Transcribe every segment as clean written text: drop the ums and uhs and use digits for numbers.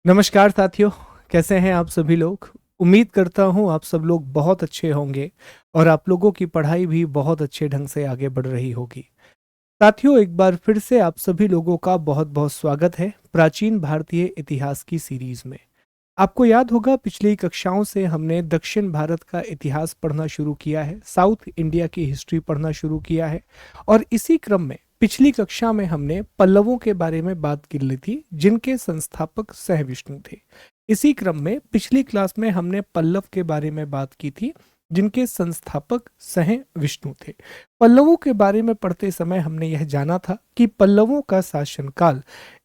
नमस्कार साथियों, कैसे हैं आप सभी लोग? उम्मीद करता हूँ आप सब लोग बहुत अच्छे होंगे और आप लोगों की पढ़ाई भी बहुत अच्छे ढंग से आगे बढ़ रही होगी। साथियों, एक बार फिर से आप सभी लोगों का बहुत-बहुत स्वागत है प्राचीन भारतीय इतिहास की सीरीज में। आपको याद होगा पिछली कक्षाओं से हमने दक्षिण भारत का इतिहास पढ़ना शुरू किया है, साउथ इंडिया की हिस्ट्री पढ़ना शुरू किया है और इसी क्रम में पिछली कक्षा में हमने पल्लवों के बारे में बात कर ली थी, जिनके संस्थापक सहविष्णु थे। इसी क्रम में पिछली क्लास में हमने पल्लव के बारे में बात की थी, जिनके संस्थापक सह विष्णु थे। पल्लवों के बारे में पढ़ते समय हमने यह जाना था कि पल्लवों का शासनकाल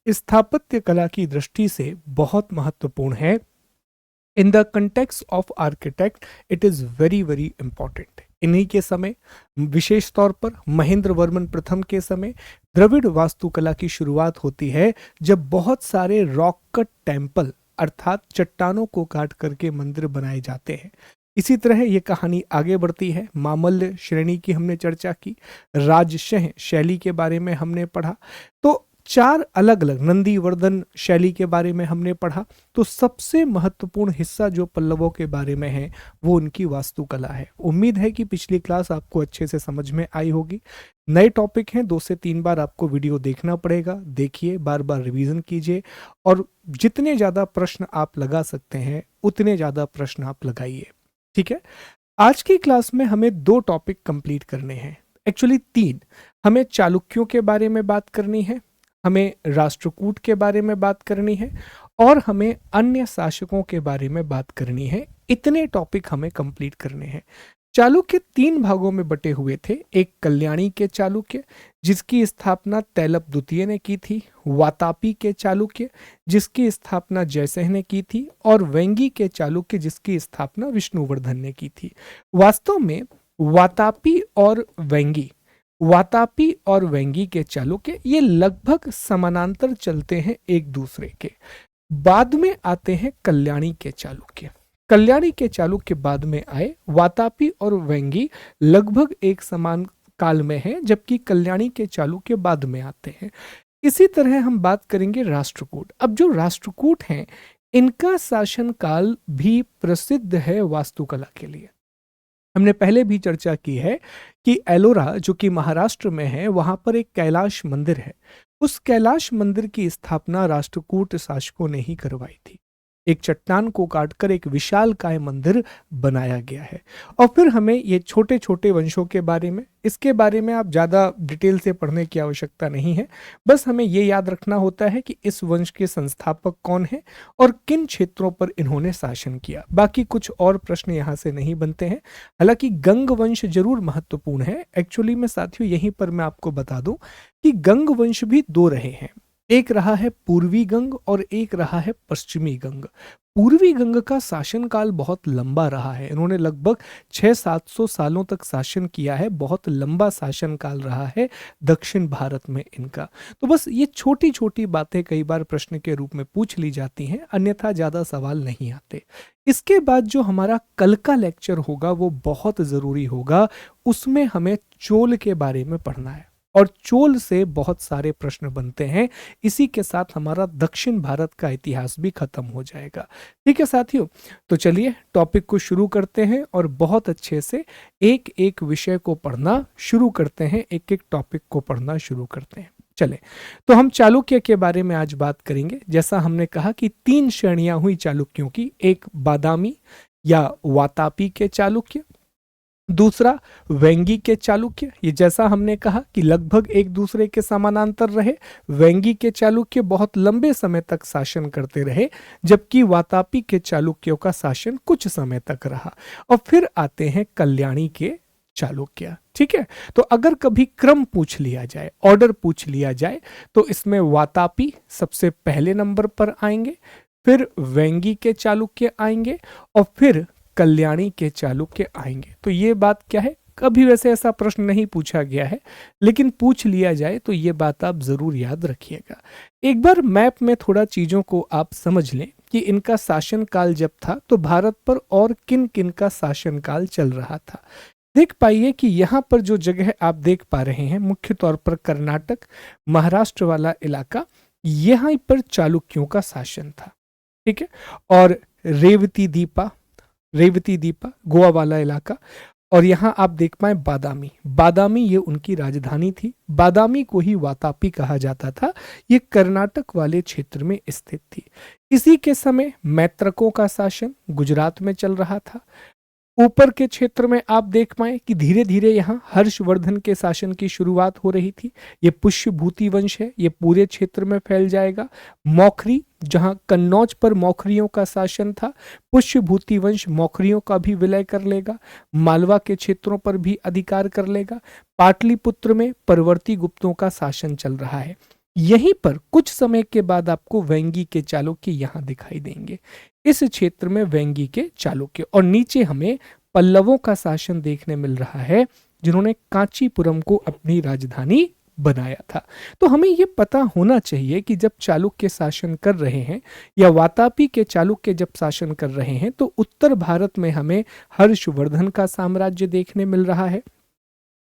स्थापत्य कला की दृष्टि से बहुत महत्वपूर्ण है। In the context of architect it is very very important. इन्हीं के समय, विशेष तौर पर महेंद्र वर्मन प्रथम के समय, द्रविड़ वास्तुकला की शुरुआत होती है, जब बहुत सारे रॉक कट टेम्पल अर्थात चट्टानों को काट करके मंदिर बनाए जाते हैं। इसी तरह ये कहानी आगे बढ़ती है। मामल्य श्रेणी की हमने चर्चा की, राजशह शैली के बारे में हमने पढ़ा, तो चार अलग अलग नंदीवर्धन शैली के बारे में हमने पढ़ा। तो सबसे महत्वपूर्ण हिस्सा जो पल्लवों के बारे में है वो उनकी वास्तुकला है। उम्मीद है कि पिछली क्लास आपको अच्छे से समझ में आई होगी। नए टॉपिक हैं, 2 से 3 बार आपको वीडियो देखना पड़ेगा। देखिए, बार बार रिवीजन कीजिए और जितने ज़्यादा प्रश्न आप लगा सकते हैं उतने ज़्यादा प्रश्न आप लगाइए। ठीक है। आज की क्लास में हमें 2 टॉपिक कंप्लीट करने हैं, एक्चुअली 3। हमें चालुक्यों के बारे में बात करनी है, हमें राष्ट्रकूट के बारे में बात करनी है और हमें अन्य शासकों के बारे में बात करनी है। इतने टॉपिक हमें कंप्लीट करने हैं। चालुक्य 3 भागों में बटे हुए थे। एक कल्याणी के चालुक्य, जिसकी स्थापना तैलप द्वितीय ने की थी, वातापी के चालुक्य, जिसकी स्थापना जयसिंह ने की थी, और वेंगी के चालुक्य, जिसकी स्थापना विष्णुवर्धन ने की थी। वास्तव में वातापी और वेंगी के चालुक्य ये लगभग समानांतर चलते हैं एक दूसरे के। बाद में आते हैं कल्याणी के चालुक्य। कल्याणी के चालुक्य बाद में आए। वातापी और वेंगी लगभग एक समान काल में है, जबकि कल्याणी के चालुक्य बाद में आते हैं। इसी तरह हम बात करेंगे राष्ट्रकूट। अब जो राष्ट्रकूट हैं, इनका शासनकाल भी प्रसिद्ध है वास्तुकला के लिए। हमने पहले भी चर्चा की है कि एलोरा, जो कि महाराष्ट्र में है, वहां पर एक कैलाश मंदिर है। उस कैलाश मंदिर की स्थापना राष्ट्रकूट शासकों ने ही करवाई थी। एक चट्टान को काटकर एक विशालकाय मंदिर बनाया गया है। और फिर हमें ये छोटे छोटे वंशों के बारे में, इसके बारे में आप ज़्यादा डिटेल से पढ़ने की आवश्यकता नहीं है। बस हमें ये याद रखना होता है कि इस वंश के संस्थापक कौन हैं और किन क्षेत्रों पर इन्होंने शासन किया। बाकी कुछ और प्रश्न यहाँ से नहीं बनते हैं। हालांकि गंग वंश जरूर महत्वपूर्ण है। एक्चुअली में साथियों, यहीं पर मैं आपको बता दूं कि गंग वंश भी 2 रहे हैं। एक रहा है पूर्वी गंग और एक रहा है पश्चिमी गंग। पूर्वी गंग का शासनकाल बहुत लंबा रहा है। इन्होंने लगभग 600-700 सालों तक शासन किया है। बहुत लंबा शासनकाल रहा है दक्षिण भारत में इनका। तो बस ये छोटी छोटी बातें कई बार प्रश्न के रूप में पूछ ली जाती हैं, अन्यथा ज़्यादा सवाल नहीं आते। इसके बाद जो हमारा कल का लेक्चर होगा वो बहुत ज़रूरी होगा। उसमें हमें चोल के बारे में पढ़ना है और चोल से बहुत सारे प्रश्न बनते हैं। इसी के साथ हमारा दक्षिण भारत का इतिहास भी खत्म हो जाएगा। ठीक है साथियों, तो चलिए टॉपिक को शुरू करते हैं और बहुत अच्छे से एक एक विषय को पढ़ना शुरू करते हैं, एक एक टॉपिक को पढ़ना शुरू करते हैं। चले, तो हम चालुक्य के बारे में आज बात करेंगे। जैसा हमने कहा कि 3 श्रेणियां हुई चालुक्यों की। एक बादामी या वातापी के चालुक्य, दूसरा वेंगी के चालुक्य, ये जैसा हमने कहा कि लगभग एक दूसरे के समानांतर रहे। वेंगी के चालुक्य बहुत लंबे समय तक शासन करते रहे, जबकि वातापी के चालुक्यों का शासन कुछ समय तक रहा। और फिर आते हैं कल्याणी के चालुक्य। ठीक है, तो अगर कभी क्रम पूछ लिया जाए, ऑर्डर पूछ लिया जाए, तो इसमें वातापी सबसे पहले नंबर पर आएंगे, फिर वेंगी के चालुक्य आएंगे और फिर कल्याणी के चालुक्य आएंगे। तो ये बात क्या है, कभी वैसे ऐसा प्रश्न नहीं पूछा गया है, लेकिन पूछ लिया जाए तो ये बात आप जरूर याद रखिएगा। एक बार मैप में थोड़ा चीजों को आप समझ लें कि इनका शासनकाल जब था तो भारत पर और किन किन का शासनकाल चल रहा था। देख पाइए कि यहाँ पर जो जगह आप देख पा रहे हैं, मुख्य तौर पर कर्नाटक, महाराष्ट्र वाला इलाका, यहाँ पर चालुक्यों का शासन था। ठीक है। और रेवती दीपा गोवा वाला इलाका। और यहाँ आप देख पाए बादामी, बादामी ये उनकी राजधानी थी। बादामी को ही वातापी कहा जाता था। ये कर्नाटक वाले क्षेत्र में स्थित थी। इसी के समय मैत्रकों का शासन गुजरात में चल रहा था। ऊपर के क्षेत्र में आप देख पाए कि धीरे धीरे यहाँ हर्षवर्धन के शासन की शुरुआत हो रही थी। ये पुष्यभूति वंश है, ये पूरे क्षेत्र में फैल जाएगा। मौखरी, जहाँ कन्नौज पर मौखरियों का शासन था, पुष्यभूति वंश मौखरियों का भी विलय कर लेगा, मालवा के क्षेत्रों पर भी अधिकार कर लेगा। पाटलिपुत्र में परवर्ती गुप्तों का शासन चल रहा है। यहीं पर कुछ समय के बाद आपको वेंगी के चालुक्य यहाँ दिखाई देंगे। इस क्षेत्र में वेंगी के चालुक्य, और नीचे हमें पल्लवों का शासन देखने मिल रहा है, जिन्होंने कांचीपुरम को अपनी राजधानी बनाया था। तो हमें यह पता होना चाहिए कि जब चालुक्य शासन कर रहे हैं या वातापी के चालुक्य जब शासन कर रहे हैं, तो उत्तर भारत में हमें हर्षवर्धन का साम्राज्य देखने मिल रहा है।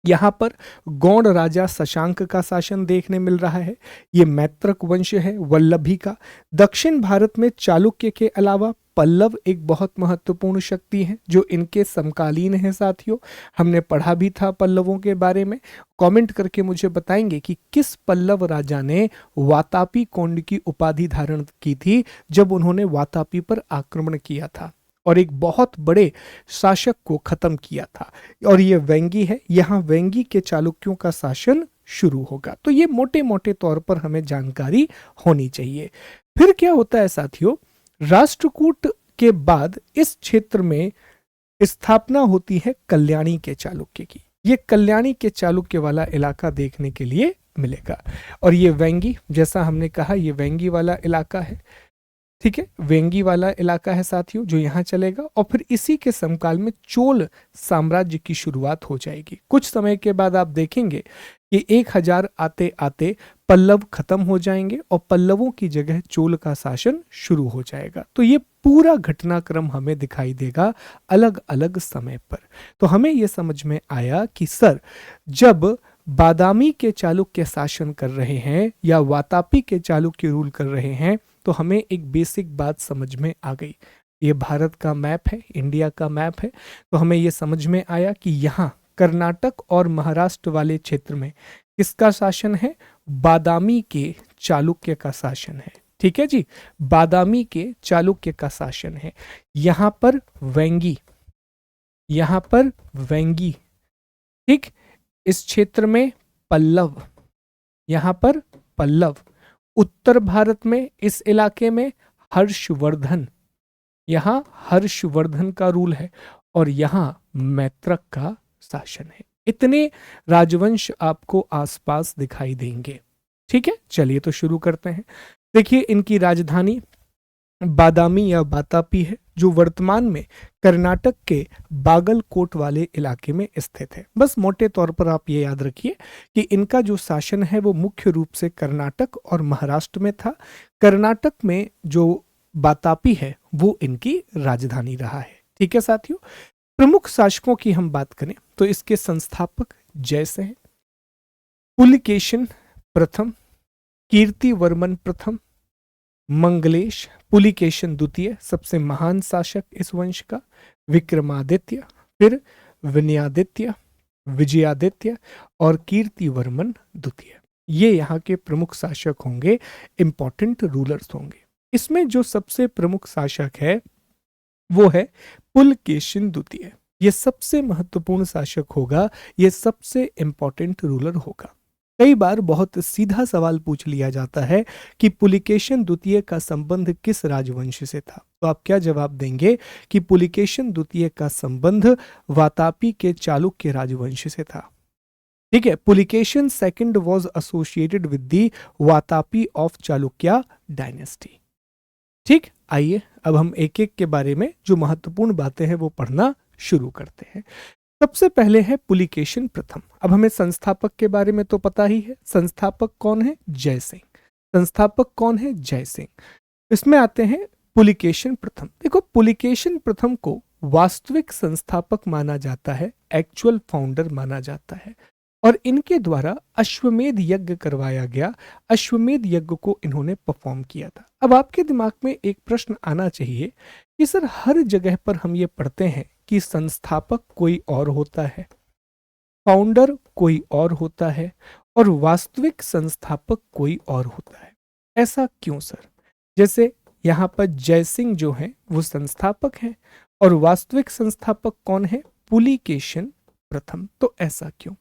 यहाँ पर गौड़ राजा शशांक का शासन देखने मिल रहा है। ये मैत्रक वंश है, वल्लभी का। दक्षिण भारत में चालुक्य के अलावा पल्लव एक बहुत महत्वपूर्ण शक्ति है जो इनके समकालीन है। साथियों, हमने पढ़ा भी था पल्लवों के बारे में। कमेंट करके मुझे बताएंगे कि किस पल्लव राजा ने वातापी कोंड की उपाधि धारण की थी जब उन्होंने वातापी पर आक्रमण किया था और एक बहुत बड़े शासक को खत्म किया था। और ये वेंगी है, यहाँ वेंगी के चालुक्यों का शासन शुरू होगा। तो ये मोटे मोटे तौर पर हमें जानकारी होनी चाहिए। फिर क्या होता है साथियों, राष्ट्रकूट के बाद इस क्षेत्र में स्थापना होती है कल्याणी के चालुक्य की। ये कल्याणी के चालुक्य वाला इलाका देखने के लिए मिलेगा। और ये वेंगी, जैसा हमने कहा, ये वेंगी वाला इलाका है। ठीक है, वेंगी वाला इलाका है साथियों जो यहाँ चलेगा। और फिर इसी के समकाल में चोल साम्राज्य की शुरुआत हो जाएगी। कुछ समय के बाद आप देखेंगे कि 1000 आते आते पल्लव खत्म हो जाएंगे और पल्लवों की जगह चोल का शासन शुरू हो जाएगा। तो ये पूरा घटनाक्रम हमें दिखाई देगा अलग अलग समय पर। तो हमें यह समझ में आया कि सर, जब बादामी के चालुक्य शासन कर रहे हैं या वातापी के चालुक्य रूल कर रहे हैं, तो हमें एक बेसिक बात समझ में आ गई। ये भारत का मैप है, इंडिया का मैप है। तो हमें ये समझ में आया कि यहाँ कर्नाटक और महाराष्ट्र वाले क्षेत्र में किसका शासन है? बादामी के चालुक्य का शासन है। ठीक है जी, बादामी के चालुक्य का शासन है। यहाँ पर वेंगी, यहाँ पर वेंगी, ठीक। इस क्षेत्र में पल्लव, यहाँ पर पल्लव। उत्तर भारत में इस इलाके में हर्षवर्धन, यहाँ हर्षवर्धन का रूल है और यहाँ मैत्रक का शासन है। इतने राजवंश आपको आसपास दिखाई देंगे। ठीक है, चलिए तो शुरू करते हैं। देखिए, इनकी राजधानी बादामी या बातापी है, जो वर्तमान में कर्नाटक के बागलकोट वाले इलाके में स्थित है। बस मोटे तौर पर आप ये याद रखिए कि इनका जो शासन है वो मुख्य रूप से कर्नाटक और महाराष्ट्र में था। कर्नाटक में जो बातापी है वो इनकी राजधानी रहा है। ठीक है साथियों, प्रमुख शासकों की हम बात करें तो इसके संस्थापक जैसे हैं पुलिकेशिन प्रथम, कीर्तिवर्मन प्रथम, मंगलेश, पुलिकेशिन द्वितीय सबसे महान शासक इस वंश का, विक्रमादित्य, फिर विनयादित्य, विजयादित्य और कीर्तिवर्मन द्वितीय। ये यहाँ के प्रमुख शासक होंगे, इंपॉर्टेंट रूलर्स होंगे। इसमें जो सबसे प्रमुख शासक है वो है पुलकेशिन द्वितीय। ये सबसे महत्वपूर्ण शासक होगा, ये सबसे इंपॉर्टेंट रूलर होगा। कई बार बहुत सीधा सवाल पूछ लिया जाता है कि पुलिकेशिन द्वितीय का संबंध किस राजवंश से था, तो आप क्या जवाब देंगे कि पुलिकेशिन द्वितीय का संबंध वातापी के चालुक्य राजवंश से था। ठीक है, Pulakeshin second was associated with the Vatapi of Chalukya dynasty. ठीक, आइए अब हम एक एक के बारे में जो महत्वपूर्ण बातें हैं वो पढ़ना शुरू करते हैं। सबसे पहले है पुलिकेशिन प्रथम। अब हमें संस्थापक के बारे में तो पता ही है। संस्थापक कौन है? जय सिंह। संस्थापक कौन है? जय सिंह। इसमें आते हैं पुलिकेशिन प्रथम। देखो, पुलिकेशिन प्रथम को वास्तविक संस्थापक माना जाता है, एक्चुअल फाउंडर माना जाता है। और इनके द्वारा अश्वमेध यज्ञ करवाया गया। अश्वमेध यज्ञ को इन्होंने परफॉर्म किया था। अब आपके दिमाग में एक प्रश्न आना चाहिए कि सर हर जगह पर हम ये पढ़ते हैं कि संस्थापक कोई और होता है, फाउंडर कोई और होता है और वास्तविक संस्थापक कोई और होता है, ऐसा क्यों सर? जैसे यहाँ पर जयसिंह जो है वो संस्थापक हैं और वास्तविक संस्थापक कौन है? पुलिकेशन प्रथम। तो ऐसा क्यों?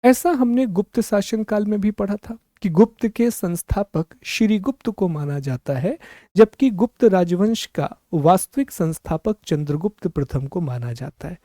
ऐसा हमने गुप्त शासन काल में भी पढ़ा था कि गुप्त के संस्थापक श्री गुप्त को माना जाता है, जबकि गुप्त राजवंश का वास्तविक संस्थापक चंद्रगुप्त प्रथम को माना जाता है।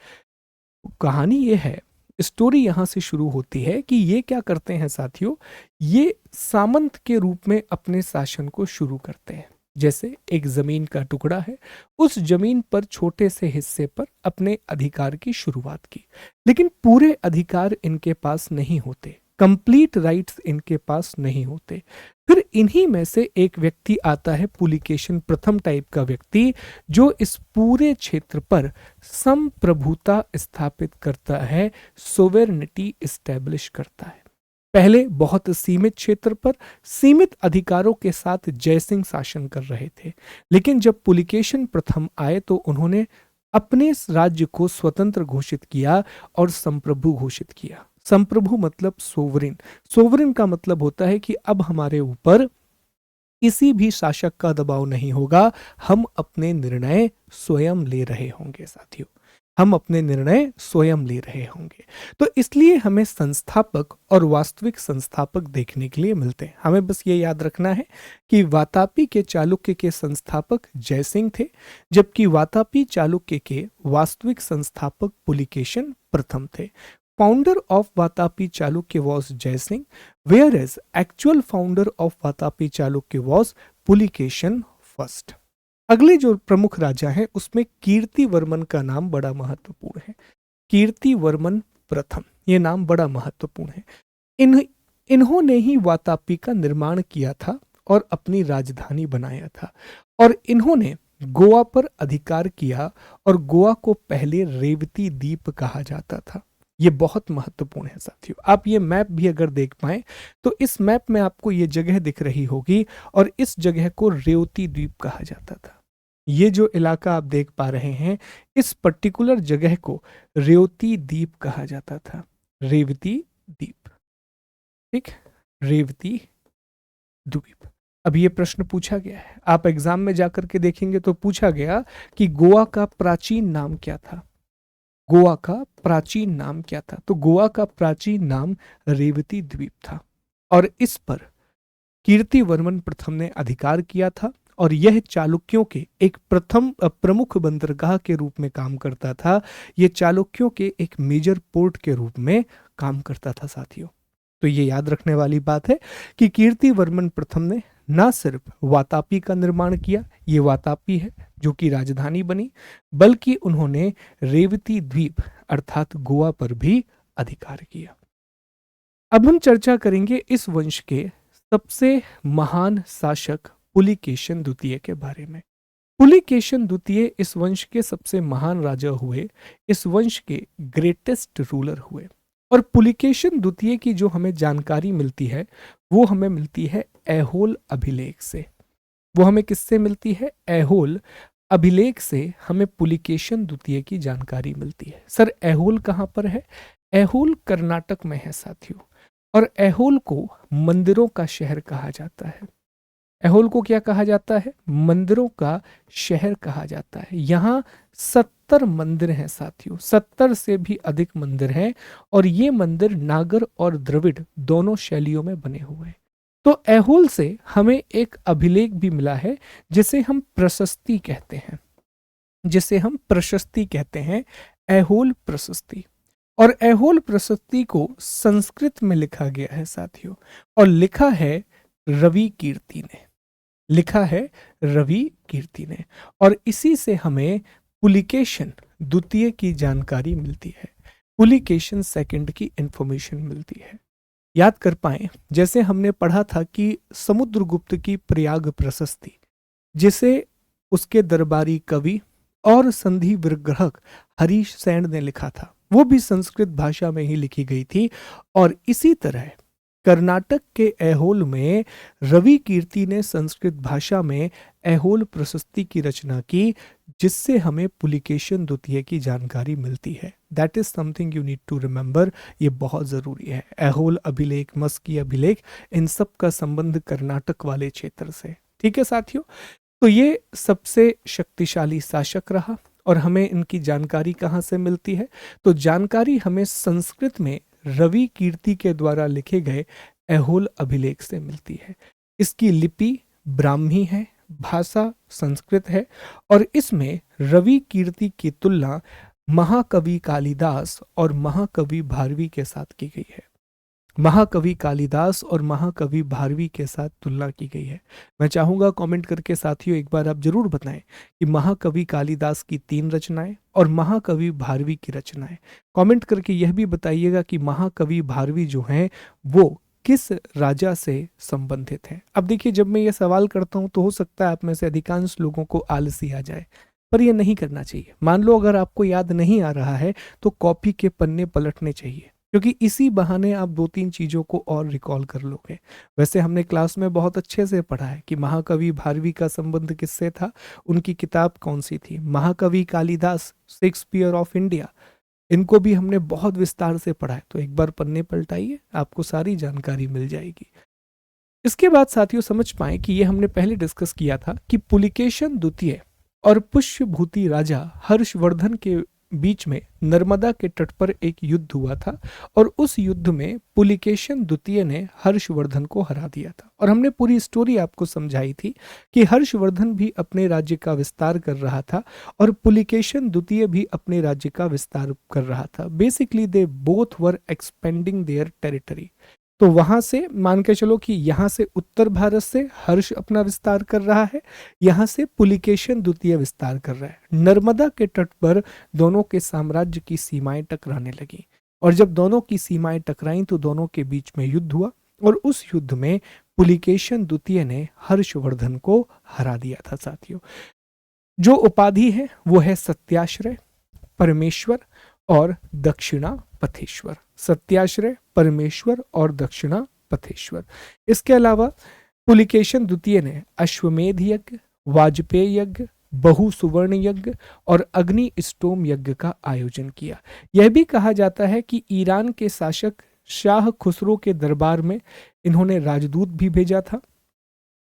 कहानी ये है, स्टोरी यहां से शुरू होती है कि ये क्या करते हैं साथियों, ये सामंत के रूप में अपने शासन को शुरू करते हैं। जैसे एक जमीन का टुकड़ा है, उस जमीन पर छोटे से हिस्से पर अपने अधिकार की शुरुआत की, लेकिन पूरे अधिकार इनके पास नहीं होते, कंप्लीट राइट्स इनके पास नहीं होते। फिर इन्हीं में से एक व्यक्ति आता है, पुलिकेशन प्रथम टाइप का व्यक्ति, जो इस पूरे क्षेत्र पर संप्रभुता स्थापित करता है, सोवेरेनिटी इस्टेब्लिश करता है। पहले बहुत सीमित क्षेत्र पर सीमित अधिकारों के साथ जयसिंह शासन कर रहे थे, लेकिन जब पुलिकेशन प्रथम आए तो उन्होंने अपने राज्य को स्वतंत्र घोषित किया और संप्रभु घोषित किया। संप्रभु मतलब सोवरिन। सोवरिन का मतलब होता है कि अब हमारे ऊपर किसी भी शासक का दबाव नहीं होगा, हम अपने निर्णय स्वयं ले रहे होंगे साथियों, हम अपने निर्णय स्वयं ले रहे होंगे। तो इसलिए हमें संस्थापक और वास्तविक संस्थापक देखने के लिए मिलते हैं। हमें बस ये याद रखना है कि वातापी के चालुक्य के संस्थापक जयसिंह थे, जबकि वातापी चालुक्य के वास्तविक संस्थापक पुलिकेशन प्रथम थे। Founder of Vatapi Chalukya was Jaisingh, whereas actual founder of Vatapi Chalukya was Pulikeshin first. अगले जो प्रमुख राजा हैं उसमें कीर्तिवर्मन का नाम बड़ा महत्वपूर्ण है। कीर्तिवर्मन प्रथम, ये नाम बड़ा महत्वपूर्ण है। इन्होंने ही वातापी का निर्माण किया था और अपनी राजधानी बनाया था, और इन्होंने गोवा पर अधिकार किया, और गोवा को पहले रेवती द्वीप कहा जाता था। ये बहुत महत्वपूर्ण है साथियों। आप ये मैप भी अगर देख पाएं तो इस मैप में आपको ये जगह दिख रही होगी, और इस जगह को रेवती द्वीप कहा जाता था। ये जो इलाका आप देख पा रहे हैं, इस पर्टिकुलर जगह को रेवती द्वीप कहा जाता था। रेवती द्वीप, ठीक, रेवती द्वीप। अब ये प्रश्न पूछा गया है, आप एग्जाम में जाकर के देखेंगे तो पूछा गया कि गोवा का प्राचीन नाम क्या था। गोवा का प्राचीन नाम क्या था? तो गोवा का प्राचीन नाम रेवती द्वीप था, और इस पर कीर्तिवर्मन प्रथम ने अधिकार किया था, और यह चालुक्यों के एक प्रमुख बंदरगाह के रूप में काम करता था। यह चालुक्यों के एक मेजर पोर्ट के रूप में काम करता था साथियों। तो ये याद रखने वाली बात है कि कीर्तिवर्मन प्रथम ने ना सिर्फ वातापी का निर्माण किया, ये वातापी है जो कि राजधानी बनी, बल्कि उन्होंने रेवती द्वीप अर्थात गोवा पर भी अधिकार किया। अब हम चर्चा करेंगे इस वंश के सबसे महान शासक पुलिकेशन द्वितीय के बारे में। पुलिकेशन द्वितीय इस वंश के सबसे महान राजा हुए, इस वंश के ग्रेटेस्ट रूलर हुए। और पुलिकेशन द्वितीय की जो हमें जानकारी मिलती है वो हमें मिलती है ऐहोल अभिलेख से। वो हमें किससे मिलती है? ऐहोल अभिलेख से हमें पुलिकेशन द्वितीय की जानकारी मिलती है। सर ऐहोल कहाँ पर है? ऐहोल कर्नाटक में है साथियों, और ऐहोल को मंदिरों का शहर कहा जाता है। ऐहोल को क्या कहा जाता है? मंदिरों का शहर कहा जाता है। यहाँ 70 मंदिर हैं साथियों, 70 से भी अधिक मंदिर हैं, और ये मंदिर नागर और द्रविड़ दोनों शैलियों में बने हुए हैं। तो ऐहोल से हमें एक अभिलेख भी मिला है जिसे हम प्रशस्ति कहते हैं, जिसे हम प्रशस्ति कहते हैं, ऐहोल प्रशस्ति। और ऐहोल प्रशस्ति को संस्कृत में लिखा गया है साथियों, और लिखा है रवि कीर्ति ने, लिखा है रवि कीर्ति ने। और इसी से हमें पुलिकेशन द्वितीय की जानकारी मिलती है, पुलिकेशन सेकंड की इंफॉर्मेशन मिलती है। याद कर पाए, जैसे हमने पढ़ा था कि समुद्रगुप्त की प्रयाग प्रशस्ति, जिसे उसके दरबारी कवि और संधि विग्रहक हरीश सेन ने लिखा था, वो भी संस्कृत भाषा में ही लिखी गई थी। और इसी तरह कर्नाटक के ऐहोल में रवि कीर्ति ने संस्कृत भाषा में ऐहोल प्रशस्ति की रचना की, जिससे हमें पुलिकेशन द्वितीय की जानकारी मिलती है। That is something you need to remember, ये बहुत जरूरी है। ऐहोल अभिलेख, मस्की अभिलेख, इन सब का संबंध कर्नाटक वाले क्षेत्र से। ठीक है साथियों, तो ये सबसे शक्तिशाली शासक रहा। और हमें इनकी जानकारी कहाँ से मिलती है? तो जानकारी हमें संस्कृत में रवि कीर्ति के द्वारा लिखे गए ऐहोल अभिलेख से मिलती है। इसकी लिपि ब्राह्मी है, भाषा संस्कृत है, और इसमें रवि कीर्ति की तुलना महाकवि कालिदास और महाकवि भारवी के साथ की गई है। महाकवि कालिदास और महाकवि भारवी के साथ तुलना की गई है। मैं चाहूंगा कमेंट करके साथियों एक बार आप जरूर बताएं कि महाकवि कालिदास की 3 रचनाएं और महाकवि भारवी की रचनाएं। कमेंट करके यह भी बताइएगा कि महाकवि भारवी जो हैं वो किस राजा से संबंधित हैं। अब देखिए, जब मैं ये सवाल करता हूं तो हो सकता है आप में से अधिकांश लोगों को आलसी आ जाए, पर यह नहीं करना चाहिए। मान लो अगर आपको याद नहीं आ रहा है तो कॉपी के पन्ने पलटने चाहिए, क्योंकि इसी बहाने आप 2-3 चीजों को और रिकॉल कर लोगे। वैसे हमने क्लास में बहुत अच्छे से पढ़ा है कि महाकवि भारवी का संबंध किससे था, उनकी किताब कौन सी थी। महाकवि कालिदास, शेक्सपियर ऑफ इंडिया, इनको भी हमने बहुत विस्तार से पढ़ा है। तो एक बार पन्ने पलटाइए, आपको सारी जानकारी मिल जाएगी। इसके बाद साथियों समझ पाए कि ये हमने पहले डिस्कस किया था कि पुलिकेशन द्वितीय और पुष्यभूति राजा हर्षवर्धन के बीच में नर्मदा के तट पर एक युद्ध हुआ था, और उस युद्ध में पुलिकेशन द्वितीय ने हर्षवर्धन को हरा दिया था। और हमने पूरी स्टोरी आपको समझाई थी कि हर्षवर्धन भी अपने राज्य का विस्तार कर रहा था और पुलिकेशन द्वितीय भी अपने राज्य का विस्तार कर रहा था। Basically they both were expanding their territory. तो वहां से मान के चलो कि यहां से उत्तर भारत से हर्ष अपना विस्तार कर रहा है, यहां से पुलिकेशन द्वितीय विस्तार कर रहा है। नर्मदा के तट पर दोनों के साम्राज्य की सीमाएं टकराने लगी, और जब दोनों की सीमाएं टकराई तो दोनों के बीच में युद्ध हुआ, और उस युद्ध में पुलिकेशन द्वितीय ने हर्षवर्धन को हरा दिया था। साथियों, जो उपाधि है वो है सत्याश्रय, परमेश्वर और दक्षिणा पथेश्वर। सत्याश्रय, परमेश्वर और दक्षिणा पथेश्वर। इसके अलावा पुलिकेशन द्वितीय ने अश्वमेध यज्ञ, वाजपेयी यज्ञ, बहु सुवर्ण यज्ञ और अग्नि स्टोम यज्ञ का आयोजन किया। यह भी कहा जाता है कि ईरान के शासक शाह खुसरो के दरबार में इन्होंने राजदूत भी भेजा था।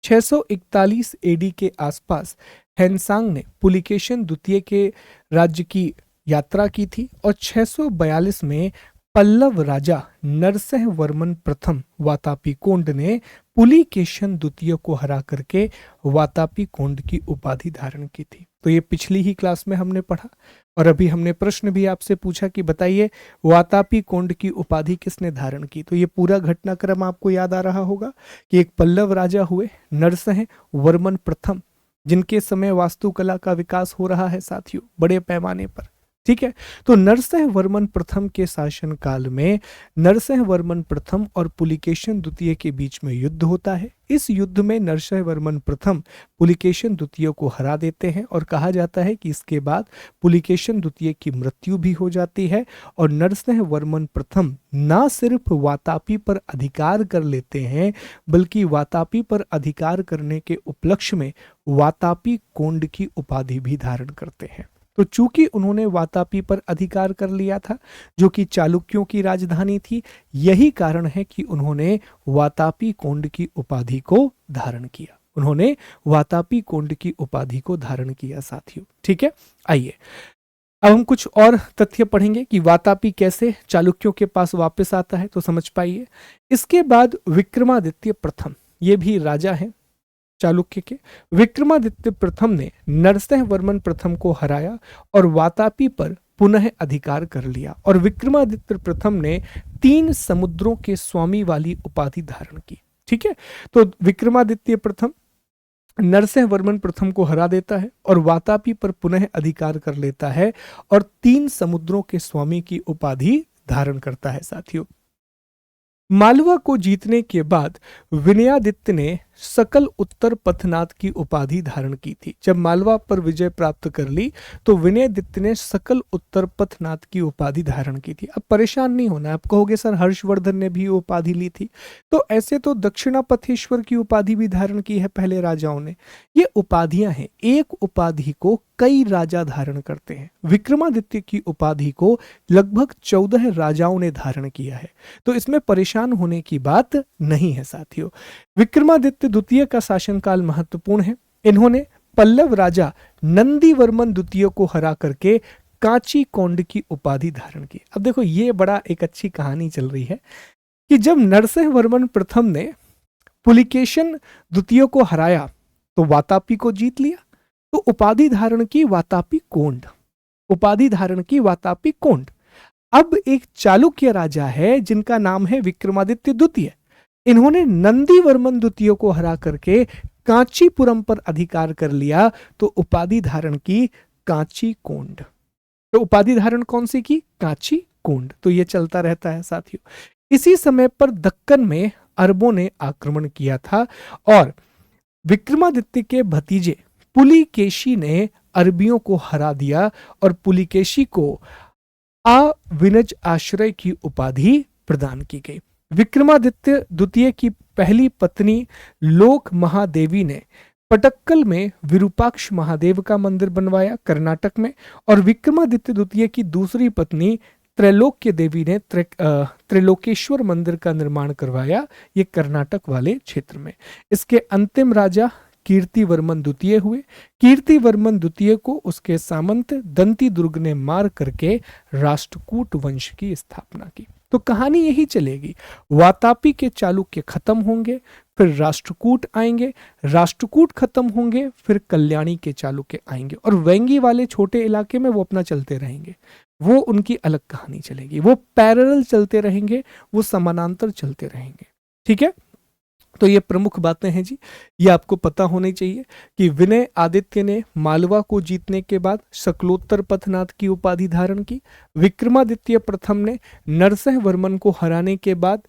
641 एडी के आसपास हैंसांग ने पुलिकेशन द्वितीय के राज्य की यात्रा की थी, और 642 में पल्लव राजा नरसिंह वर्मन प्रथम वातापी कोंड ने पुलिकेशन द्वितीय को हरा करके वातापी कोंड की उपाधि धारण की थी। तो ये पिछली ही क्लास में हमने पढ़ा, और अभी हमने प्रश्न भी आपसे पूछा कि बताइए वातापी कोंड की उपाधि किसने धारण की। तो ये पूरा घटनाक्रम आपको याद आ रहा होगा कि एक पल्लव राजा हुए नरसिंह वर्मन प्रथम, जिनके समय वास्तुकला का विकास हो रहा है साथियों बड़े पैमाने पर। ठीक है, तो नरसिंह वर्मन प्रथम के शासन काल में नरसिंह वर्मन प्रथम और पुलिकेशन द्वितीय के बीच में युद्ध होता है। इस युद्ध में नरसिंह वर्मन प्रथम पुलिकेशन द्वितीय को हरा देते हैं, और कहा जाता है कि इसके बाद पुलिकेशन द्वितीय की मृत्यु भी हो जाती है, और नरसिंह वर्मन प्रथम ना सिर्फ वातापी पर अधिकार कर लेते हैं, बल्कि वातापी पर अधिकार करने के उपलक्ष्य में वातापी कोंड की उपाधि भी धारण करते हैं। तो चूंकि उन्होंने वातापी पर अधिकार कर लिया था, जो कि चालुक्यों की राजधानी थी, यही कारण है कि उन्होंने वातापी कोंड की उपाधि को धारण किया। उन्होंने वातापी कोंड की उपाधि को धारण किया साथियों। ठीक है, आइए अब हम कुछ और तथ्य पढ़ेंगे कि वातापी कैसे चालुक्यों के पास वापस आता है, तो समझ पाइए। इसके बाद विक्रमादित्य प्रथम, ये भी राजा हैं चालुक्य के। विक्रमादित्य प्रथम ने नरसिंह वर्मन प्रथम को हराया और वातापी पर पुनः अधिकार कर लिया, और विक्रमादित्य प्रथम ने 3 समुद्रों के स्वामी वाली उपाधि धारण की। ठीक है, तो विक्रमादित्य प्रथम नरसिंह वर्मन प्रथम को हरा देता है और वातापी पर पुनः अधिकार कर लेता है, और 3 समुद्रों के स्वामी की उपाधि धारण करता है साथियों। मालवा को जीतने के बाद विनयादित्य ने सकल उत्तर पथनाथ की उपाधि धारण की थी। जब मालवा पर विजय प्राप्त कर ली तो विनयादित्य ने सकल उत्तर पथनाथ की उपाधि धारण की थी। अब परेशान नहीं होना, आप कहोगे सर हर्षवर्धन ने भी उपाधि ली थी, तो ऐसे तो दक्षिणापथेश्वर की उपाधि भी धारण की है पहले राजाओं ने। ये उपाधियां हैं, एक उपाधि को कई राजा धारण करते हैं। विक्रमादित्य की उपाधि को लगभग 14 राजाओं ने धारण किया है, तो इसमें परेशान होने की बात नहीं है साथियों। विक्रमादित्य द्वितीय का शासनकाल महत्वपूर्ण है। इन्होंने पल्लव राजा नंदीवर्मन द्वितीय को हरा करके कांची कोंड की उपाधि धारण की। अब देखो ये बड़ा एक अच्छी कहानी चल रही है कि जब नरसिंह वर्मन प्रथम ने पुलिकेशन द्वितीय को हराया तो वातापी को जीत लिया, तो उपाधि धारण की वातापी कोंड, उपाधि धारण की वातापी कोंड। अब एक चालुक्य राजा है जिनका नाम है विक्रमादित्य द्वितीय। इन्होंने नंदीवर्मन द्वितीय को हरा करके कांचीपुरम पर अधिकार कर लिया, तो उपाधि धारण की कांची कोंड। तो उपाधि धारण कौन सी की? कांची कोंड। तो ये चलता रहता है साथियों। इसी समय पर दक्कन में अरबों ने आक्रमण किया था और विक्रमादित्य के भतीजे पुलिकेशी ने अरबियों को हरा दिया और पुलिकेशी को अविनज आश्रय की उपाधि प्रदान की गई। विक्रमादित्य द्वितीय की पहली पत्नी लोक महादेवी ने पटक्कल में विरूपाक्ष महादेव का मंदिर बनवाया कर्नाटक में, और विक्रमादित्य द्वितीय की दूसरी पत्नी त्रैलोक्य देवी ने त्रिलोकेश्वर मंदिर का निर्माण करवाया, ये कर्नाटक वाले क्षेत्र में। इसके अंतिम राजा कीर्तिवर्मन द्वितीय हुए। कीर्तिवर्मन द्वितीय को उसके सामंत दंती दुर्ग ने मार करके राष्ट्रकूट वंश की स्थापना की। तो कहानी यही चलेगी, वातापी के चालुक्य खत्म होंगे, फिर राष्ट्रकूट आएंगे, राष्ट्रकूट खत्म होंगे, फिर कल्याणी के चालुक्य आएंगे, और वेंगी वाले छोटे इलाके में वो अपना चलते रहेंगे। वो उनकी अलग कहानी चलेगी, वो पैरेलल चलते रहेंगे, वो समानांतर चलते रहेंगे। ठीक है, तो ये प्रमुख बातें हैं जी, ये आपको पता होनी चाहिए कि विनय आदित्य ने मालवा को जीतने के बाद शकलोत्तर पथनाथ की उपाधि धारण की। विक्रमादित्य प्रथम ने नरसिंह वर्मन को हराने के बाद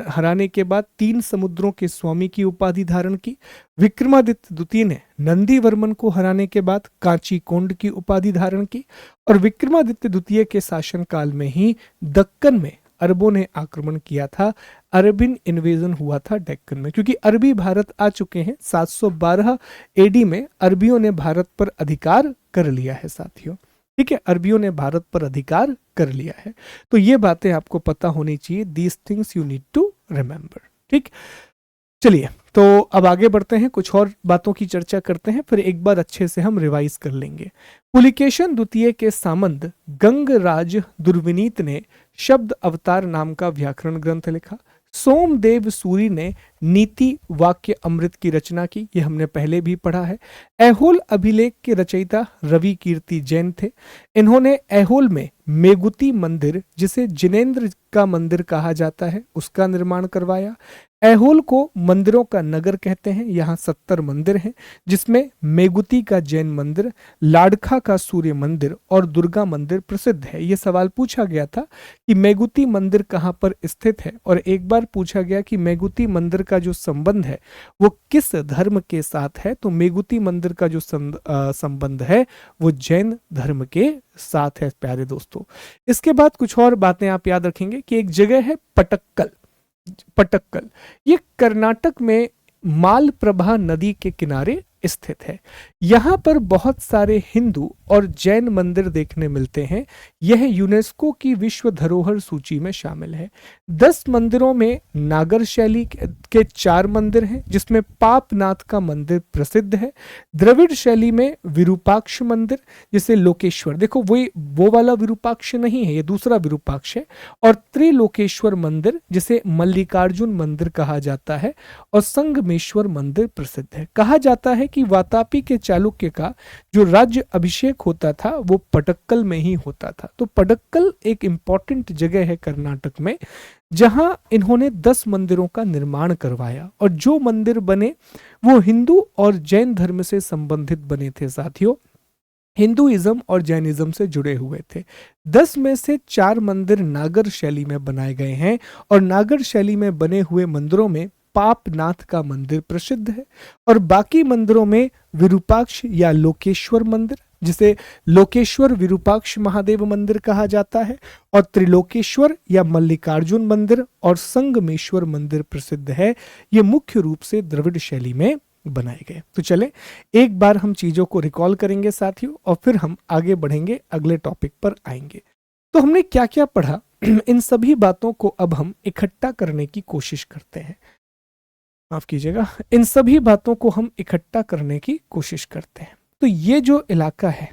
हराने के बाद 3 समुद्रों के स्वामी की उपाधि धारण की। विक्रमादित्य द्वितीय ने नंदी वर्मन को हराने के बाद कांची कोंड की उपाधि धारण की, और विक्रमादित्य द्वितीय के शासनकाल में ही दक्कन में अरबों ने आक्रमण किया था। अरबिन इन्वेजन हुआ था डेक्कन में, क्योंकि अरबी भारत आ चुके हैं। 712 एडी में अरबियों ने भारत पर अधिकार कर लिया है साथियों। ठीक है, अरबियों ने भारत पर अधिकार कर लिया है। तो ये बातें आपको पता होनी चाहिए, these things you need to remember. ठीक, चलिए तो अब आगे बढ़ते हैं, कुछ और बातों की चर्चा करते हैं, फिर एक बार अच्छे से हम रिवाइज कर लेंगे। पुलिकेशन द्वितीय के सामंत गंगराज दुर्विनीत ने शब्द अवतार नाम का व्याकरण ग्रंथ लिखा। सोमदेव सूरी ने नीति वाक्य अमृत की रचना की, ये हमने पहले भी पढ़ा है। ऐहोल अभिलेख के रचयिता रवि कीर्ति जैन थे। इन्होंने ऐहोल में मेगुती मंदिर, जिसे जिनेंद्र का मंदिर कहा जाता है, उसका निर्माण करवाया। ऐहोल को मंदिरों का नगर कहते हैं। यहाँ 70 मंदिर हैं, जिसमें मेगुती का जैन मंदिर, लाडखा का सूर्य मंदिर और दुर्गा मंदिर प्रसिद्ध है। ये सवाल पूछा गया था कि मेगुती मंदिर कहाँ पर स्थित है, और एक बार पूछा गया कि मेगुती मंदिर का जो संबंध है वो किस धर्म के साथ है, तो मेगुती मंदिर का जो संबंध है वो जैन धर्म के साथ है प्यारे दोस्तों। इसके बाद कुछ और बातें आप याद रखेंगे कि एक जगह है पटक्कल। पटक्कल ये कर्नाटक में मालप्रभा नदी के किनारे स्थित है। यहाँ पर बहुत सारे हिंदू और जैन मंदिर देखने मिलते हैं। यह यूनेस्को की विश्व धरोहर सूची में शामिल है। 10 मंदिरों में नागर शैली के 4 मंदिर हैं, जिसमें पापनाथ का मंदिर प्रसिद्ध है। द्रविड़ शैली में विरूपाक्ष मंदिर, जिसे लोकेश्वर, देखो वो वाला विरूपाक्ष नहीं है, ये दूसरा विरूपाक्ष है। और त्रिलोकेश्वर मंदिर, जिसे मल्लिकार्जुन मंदिर कहा जाता है। और संगमेश्वर मंदिर प्रसिद्ध है। कहा जाता है कि वातापी के चालुक्य का जो राज्य अभिषेक होता था वो पटक्कल में ही होता था। तो पटक्कल एक इंपॉर्टेंट जगह है कर्नाटक में, जहां इन्होंने 10 मंदिरों का निर्माण करवाया, और जो मंदिर बने वो हिंदू और जैन धर्म से संबंधित बने थे साथियों। हिंदुइज्म और जैनिज्म से जुड़े हुए थे। 10 में से 4 मंदिर नागर शैली में बनाए गए हैं और नागर शैली में बने हुए मंदिरों में पापनाथ का मंदिर प्रसिद्ध है और बाकी मंदिरों में विरूपाक्ष या लोकेश्वर मंदिर, जिसे लोकेश्वर विरूपाक्ष महादेव मंदिर कहा जाता है, और त्रिलोकेश्वर या मल्लिकार्जुन मंदिर और संगमेश्वर मंदिर प्रसिद्ध है। ये मुख्य रूप से द्रविड़ शैली में बनाए गए। तो चले एक बार हम चीजों को रिकॉल करेंगे साथियों, और फिर हम आगे बढ़ेंगे, अगले टॉपिक पर आएंगे। तो हमने क्या क्या पढ़ा, इन सभी बातों को अब हम इकट्ठा करने की कोशिश करते हैं। माफ कीजिएगा, इन सभी बातों को हम इकट्ठा करने की कोशिश करते हैं। तो ये जो इलाका है,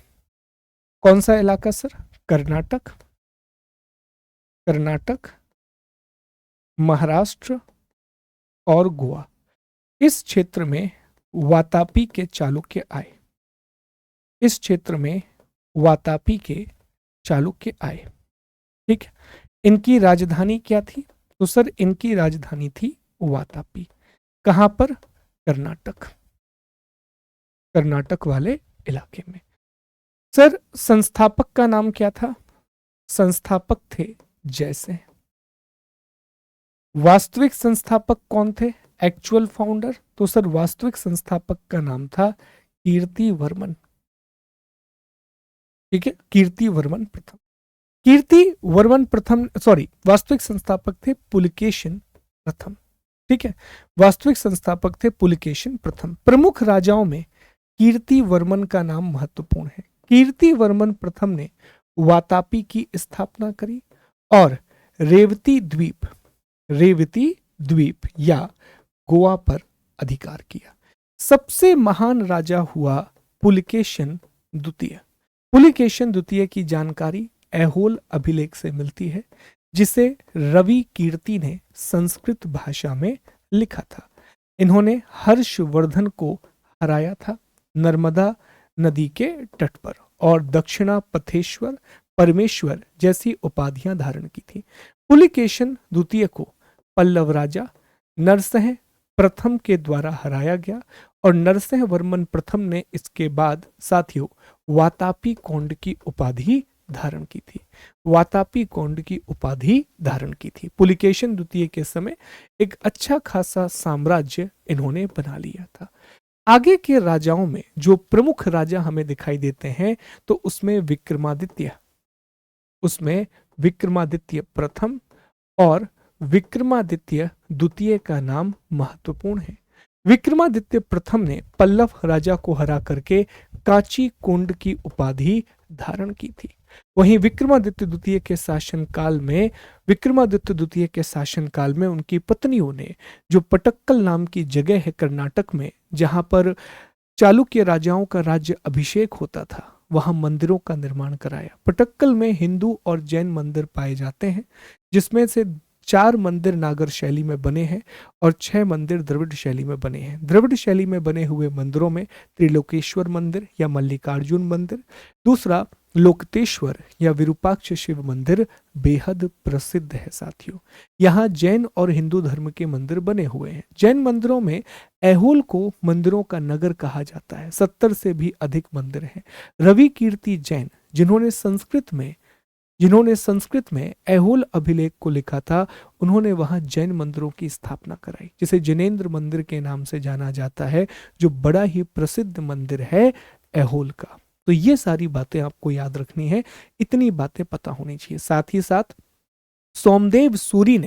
कौन सा इलाका सर? कर्नाटक, कर्नाटक, महाराष्ट्र और गोवा। इस क्षेत्र में वातापी के चालुक्य आए। इस क्षेत्र में वातापी के चालुक्य आए। ठीक है, इनकी राजधानी क्या थी? तो सर इनकी राजधानी थी वातापी। कहां पर? कर्नाटक, कर्नाटक वाले इलाके में। सर संस्थापक का नाम क्या था? संस्थापक थे जयसिंह। वास्तविक संस्थापक कौन थे? Actual founder? तो सर वास्तविक संस्थापक का नाम था कीर्तिवर्मन। ठीक है, कीर्तिवर्मन प्रथम। कीर्तिवर्मन प्रथम, सॉरी, वास्तविक संस्थापक थे पुलकेशिन प्रथम। ठीक है, वास्तविक संस्थापक थे पुलकेशिन प्रथम। प्रमुख राजाओं में कीर्तिवर्मन का नाम महत्वपूर्ण है। कीर्तिवर्मन प्रथम ने वातापी की स्थापना करी और रेवती द्वीप या गोवा पर अधिकार किया। सबसे महान राजा हुआ पुलकेशिन द्वितीय। पुलकेशिन द्वितीय की जानकारी ऐहोल अभिलेख से मिलती है, जिसे रवि कीर्ति ने संस्कृत भाषा में लिखा था। इन्होंने हर्षवर्धन को हराया था नर्मदा नदी के तट पर और दक्षिणा पथेश्वर, परमेश्वर जैसी उपाधियां धारण की थी। पुलकेशिन द्वितीय को पल्लव राजा नरसिंह प्रथम के द्वारा हराया गया और नरसिंह वर्मन प्रथम ने इसके बाद साथियों वातापी कोंड की उपाधि धारण की थी। वातापी कोंड की उपाधि धारण की थी। पुलकेशिन द्वितीय के समय एक अच्छा खासा साम्राज्य इन्होंने बना लिया था। आगे के राजाओं में जो प्रमुख राजा हमें दिखाई देते हैं, तो उसमें विक्रमादित्य प्रथम और विक्रमादित्य द्वितीय का नाम महत्वपूर्ण है। विक्रमादित्य प्रथम ने पल्लव राजा को हरा करके कांची कुंड की उपाधि धारण की थी। वहीं विक्रमादित्य द्वितीय के शासनकाल में उनकी पत्नियों ने जो पटक्कल नाम की जगह है कर्नाटक में, जहां पर चालुक्य राजाओं का राज्य अभिषेक होता था, वहां मंदिरों का निर्माण कराया। पटक्कल में हिंदू और जैन मंदिर पाए जाते हैं, जिसमें से 4 मंदिर नागर शैली में बने हैं और 6 मंदिर द्रविड़ शैली में बने हैं। द्रविड़ शैली में बने हुए मंदिरों में त्रिलोकेश्वर मंदिर या मल्लिकार्जुन मंदिर, दूसरा लोकतेश्वर या विरूपाक्ष शिव मंदिर बेहद प्रसिद्ध है साथियों। यहाँ जैन और हिंदू धर्म के मंदिर बने हुए हैं। जैन मंदिरों में ऐहोल को मंदिरों का नगर कहा जाता है। 70 से भी अधिक मंदिर हैं। रवि कीर्ति जैन, जिन्होंने संस्कृत में ऐहोल अभिलेख को लिखा था, उन्होंने वहां जैन मंदिरों की स्थापना कराई, जिसे जिनेंद्र मंदिर के नाम से जाना जाता है, जो बड़ा ही प्रसिद्ध मंदिर है ऐहोल का। तो ये सारी बातें आपको याद रखनी है, इतनी बातें पता होनी चाहिए। साथ ही साथ सोमदेव सूरी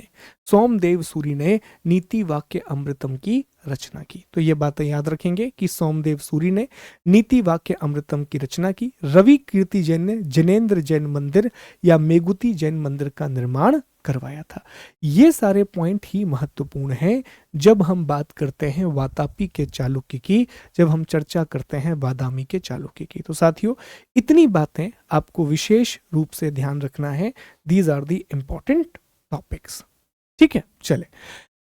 ने नीति वाक्य अमृतम की रचना की। तो ये बातें याद रखेंगे कि सोमदेव सूरी ने नीति वाक्य अमृतम की रचना की। रवि कीर्ति जैन ने जिनेंद्र जैन मंदिर या मेगुती जैन मंदिर का निर्माण करवाया था। ये सारे पॉइंट ही महत्वपूर्ण हैं जब हम बात करते हैं वातापी के चालुक्य की, जब हम चर्चा करते हैं बादामी के चालुक्य की। तो साथियों इतनी बातें आपको विशेष रूप से ध्यान रखना है। These are the important topics. ठीक है, चले